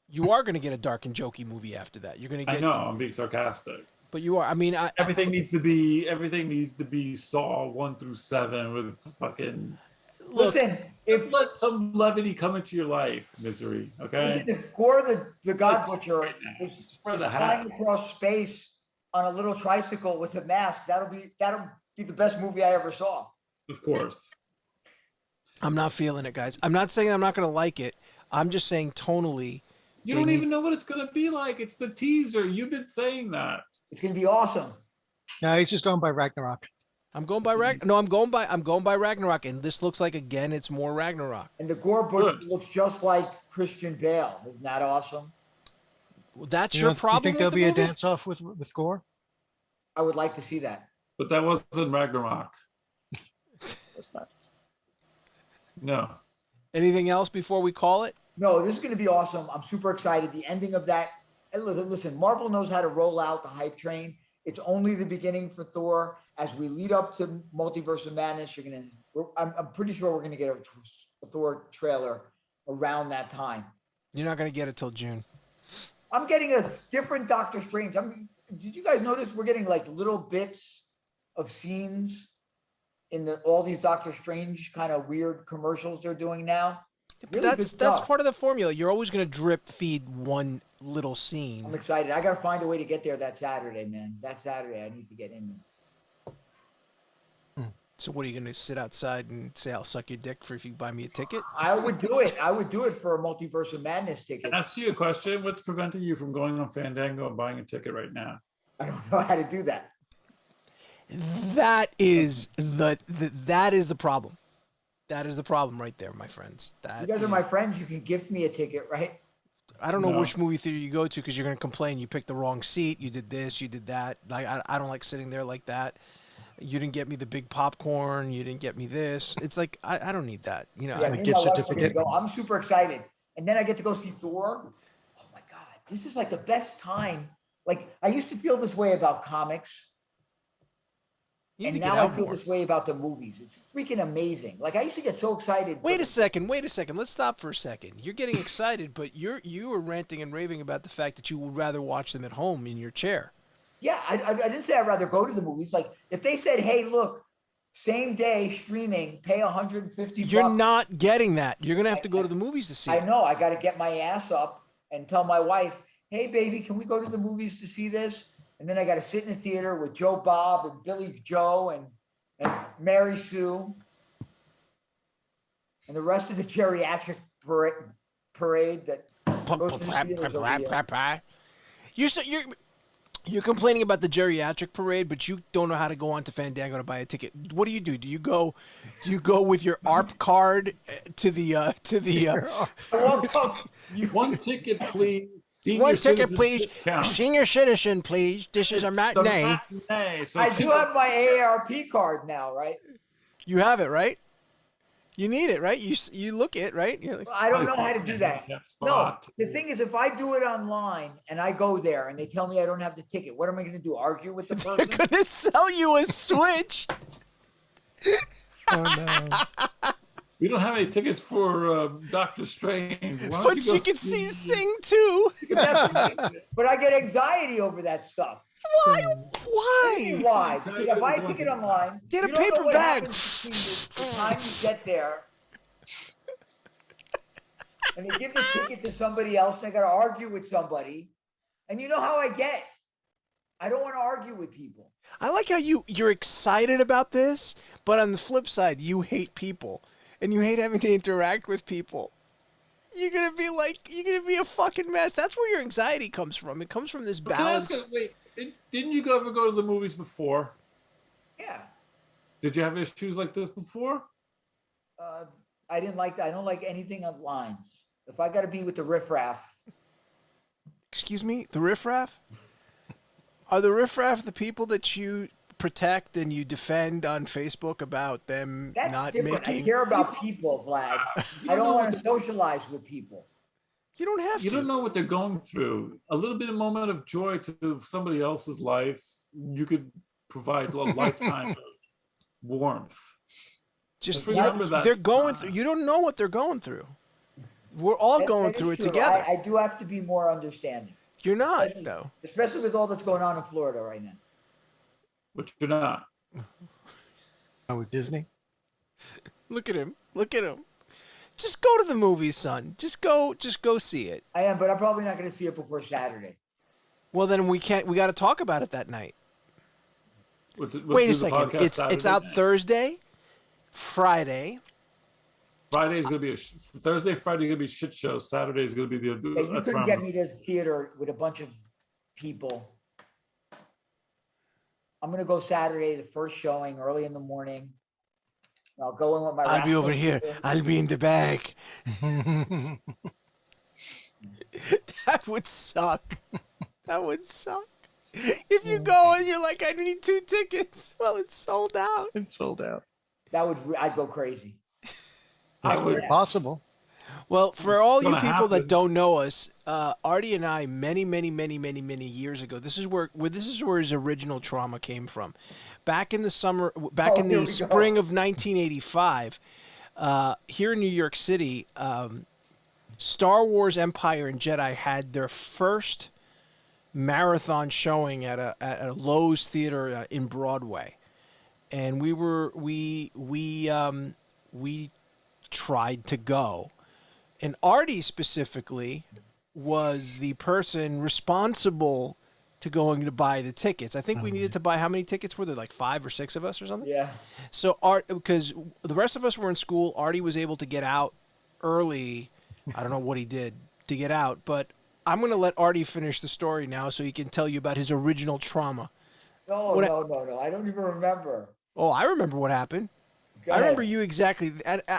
You are going to get a dark and jokey movie after that. You're going to get. I know, I'm being sarcastic. But you are. I mean, everything needs to be Saw 1 through 7 with fucking. Listen, if let some levity come into your life, misery. Okay. Listen, if Gore the God Butcher is the flying across space on a little tricycle with a mask, that'll be the best movie I ever saw. Of course. I'm not feeling it, guys. I'm not saying I'm not going to like it. I'm just saying tonally. You don't even know what it's going to be like. It's the teaser. You've been saying that. It's going to be awesome. Yeah, he's just going by Ragnarok. I'm going by I'm going by Ragnarok, and this looks like again it's more Ragnarok. And the Gore Butcher looks just like Christian Bale. Isn't that awesome? Well, that's your problem. You think there'll be a dance off with Gore? I would like to see that. But that wasn't Ragnarok. That's not. No. Anything else before we call it? No, this is going to be awesome. I'm super excited. The ending of that. And listen, Marvel knows how to roll out the hype train. It's only the beginning for Thor. As we lead up to Multiverse of Madness, I'm pretty sure we're going to get a Thor trailer around that time. You're not going to get it till June. I'm getting a different Doctor Strange. Did you guys notice we're getting like little bits of scenes in all these Doctor Strange kind of weird commercials they're doing now. Really That's part of the formula. You're always going to drip feed one little scene. I'm excited. I got to find a way to get there that Saturday, man. That Saturday, I need to get in there. So what are you going to sit outside and say, I'll suck your dick for if you buy me a ticket? I would do it. I would do it for a Multiverse of Madness ticket. Can I ask you a question? What's preventing you from going on Fandango and buying a ticket right now? I don't know how to do that. That is the problem. That is the problem right there, my friends. You guys are my friends. You can gift me a ticket, right? I don't know which movie theater you go to because you're going to complain. You picked the wrong seat. You did this. You did that. Like I don't like sitting there like that. You didn't get me the big popcorn. You didn't get me this. It's like, I don't need that. You know, Yeah, a gift certificate. I'm super excited. And then I get to go see Thor. Oh my God. This is like the best time. Like I used to feel this way about comics. And now I feel this way about the movies. It's freaking amazing. Like I used to get so excited. Wait a second. Let's stop for a second. You're getting excited, but you were ranting and raving about the fact that you would rather watch them at home in your chair. Yeah, I didn't say I'd rather go to the movies. Like if they said, "Hey, look, same day streaming, pay $150." You're not getting that. You're gonna have to go to the movies to see it. I know. I got to get my ass up and tell my wife, "Hey, baby, can we go to the movies to see this?" And then I got to sit in the theater with Joe Bob and Billy Joe and Mary Sue and the rest of the geriatric parade that goes to the theaters over here. You're complaining about the geriatric parade, but you don't know how to go onto Fandango to buy a ticket. What do? Do you go with your ARP card to the One ticket, please. One ticket, please. Senior citizen, please. This is a matinee. I do have my AARP card now, right? You have it, right? You need it, right? You look it, right? You're like, I don't know how to do that. No, the thing is, if I do it online and I go there and they tell me I don't have the ticket, what am I going to do? Argue with the person? They're going to sell you a Switch. Oh no. We don't have any tickets for Doctor Strange. But you can see Sing too. But I get anxiety over that stuff. Why? Why? Because if I buy a ticket online, get a paper bag. The time you get there, and they give the ticket to somebody else, and they got to argue with somebody. And you know how I get. I don't want to argue with people. I like how you're excited about this, but on the flip side, you hate people. And you hate having to interact with people. You're gonna be a fucking mess. That's where your anxiety comes from. It comes from this balance. Wait, didn't you ever go to the movies before? Yeah. Did you have issues like this before? I don't like anything on lines. If I got to be with the riffraff. Excuse me, the riffraff? Are the riffraff the people that you protect and you defend on Facebook about them not different. making? I care about people, Vlad. I don't want to socialize with people. You don't have to. You don't know what they're going through. A little bit of moment of joy to somebody else's life, you could provide a lifetime of warmth. Just remember that they're going through. You don't know what they're going through. We're all going through it together. I do have to be more understanding. You're not, though. Especially with all that's going on in Florida right now. But you're not. Oh, with Disney? Look at him. Look at him. Just go to the movies, son. Just go see it. I am, but I'm probably not going to see it before Saturday. Well, then we got to talk about it that night. Wait a second. It's out Thursday, Friday. Friday is going to be Thursday, Friday is going to be a shit show. Saturday is going to be the. Yeah, you couldn't get me to the theater with a bunch of people. I'm going to go Saturday, the first showing, early in the morning. I'll go in with my. I'll be over here. I'll be in the back. That would suck. That would suck. If you go and you're like, I need 2 tickets. Well, it's sold out. It's sold out. I'd go crazy. It's possible. Well, for all you people that don't know us, Artie and I, many years ago, this is where his original trauma came from. Back in the spring of 1985, here in New York City, Star Wars Empire and Jedi had their first marathon showing at a Lowe's theater in Broadway. and we tried to go, and Artie specifically was the person responsible to going to buy the tickets. I think we needed to buy, how many tickets were there? Like 5 or 6 of us or something? Yeah. So because the rest of us were in school, Artie was able to get out early. I don't know what he did to get out, but I'm going to let Artie finish the story now so he can tell you about his original trauma. No. I don't even remember. Oh, I remember what happened. Go I remember ahead. you exactly.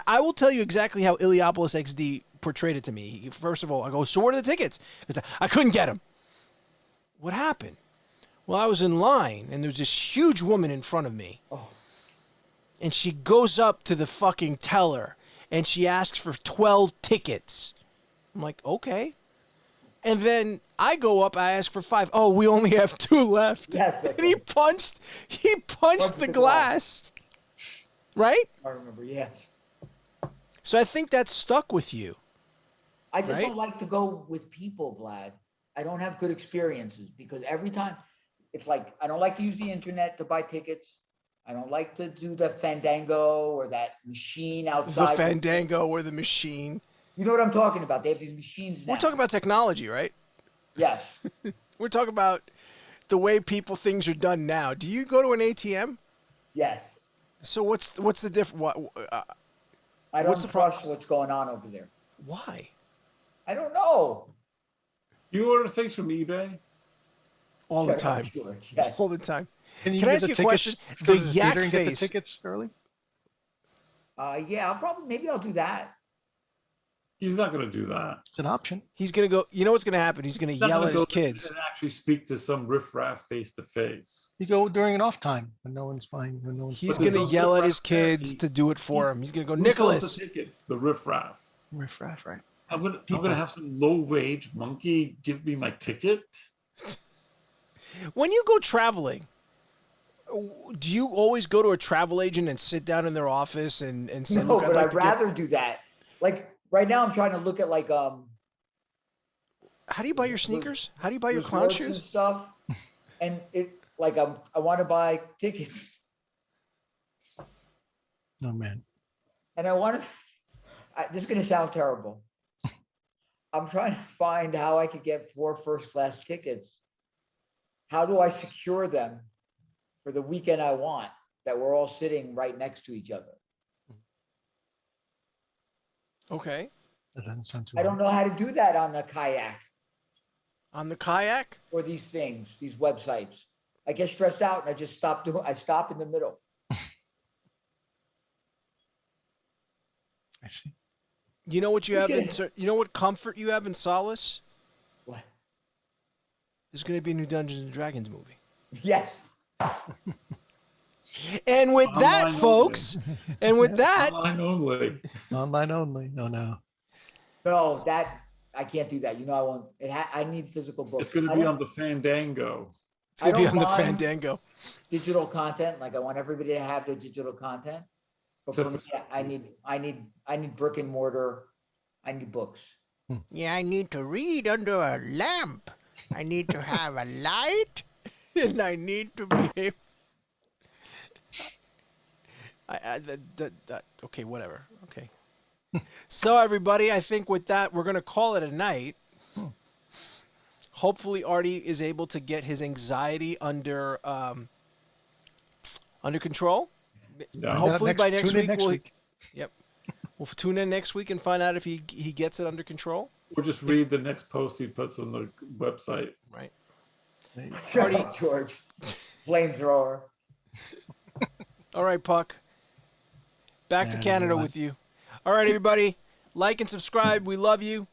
I will tell you exactly how IlliopoulosXD portrayed it to me. First of all, I go, so where are the tickets? Because I couldn't get them. What happened? Well, I was in line, and there was this huge woman in front of me. Oh. And she goes up to the fucking teller, and she asks for 12 tickets. I'm like, okay. And then I go up, I ask for 5. Oh, we only have 2 left. Yes, And he punched the glass. Right? I remember, yes. So I think that stuck with you. I just Right? don't like to go with people, Vlad. I don't have good experiences because every time it's like, I don't like to use the internet to buy tickets. I don't like to do the Fandango or that machine The outside. Fandango or the machine. You know what I'm talking about? They have these machines now. We're talking about technology, right? Yes. We're talking about the way things are done now. Do you go to an ATM? Yes. So what's the difference? I don't What's the trust what's going on over there. Why? I don't know. You order things from eBay? All the Shut up, time. George. Yes. All the time. Can I get ask the you a tickets, question? go The to yak theater and get the face. tickets early? Yeah, maybe I'll do that. He's not going to do that. It's an option. He's gonna go. You know what's gonna happen? He's gonna He's not yell gonna at his go there kids. and actually speak to some riffraff face to face. You go during an off time when no one's buying, when no one's He's But there's gonna no yell at his riffraff there. kids to do it for him. He's gonna go, Who sells Nicholas. the ticket? The riffraff. riffraff, right? I'm gonna People. have some low wage monkey give me my ticket. When you go traveling, do you always go to a travel agent and sit down in their office and say, No, look, I'd but like I'd to rather do that. Like right now, I'm trying to look at like how do you buy your sneakers? How do you buy your clown resorts and shoes? stuff, and it like I want to buy tickets, No, man. and I want to. This is gonna sound terrible. I'm trying to find how I could get 4 first-class tickets. How do I secure them for the weekend I want that we're all sitting right next to each other? Okay. That doesn't sound too I don't hard. know how to do that on the kayak On the kayak? or these things, these websites. I get stressed out and I just stop doing. I stop in the middle. I see. You know what you have Okay. you know what comfort you have in solace? What? There's gonna be a new Dungeons and Dragons movie. Yes. And with Online that, only. folks, and with that, Online only. Online only. Oh, no. No, that I can't do that. You know, I won't. I need physical books. It's going to I be don't- on the Fandango. it's gonna I be don't on the mind Fandango. digital content. Like I want everybody to have their digital content. But So for me, I need brick and mortar. I need books. Yeah, I need to read under a lamp. I need to have a light, and I need to be able. Okay, whatever. Okay. So everybody, I think with that, we're gonna call it a night. Hopefully, Artie is able to get his anxiety under control. Yeah. Hopefully by next Tune in week, next week. Yep. We'll tune in next week and find out if he gets it under control. Or just read the next post he puts on the website. Right. Shut Artie- up, George. Flamethrower. All right, Puck. Back to And Canada what? with you. All right, everybody. Like and subscribe. We love you.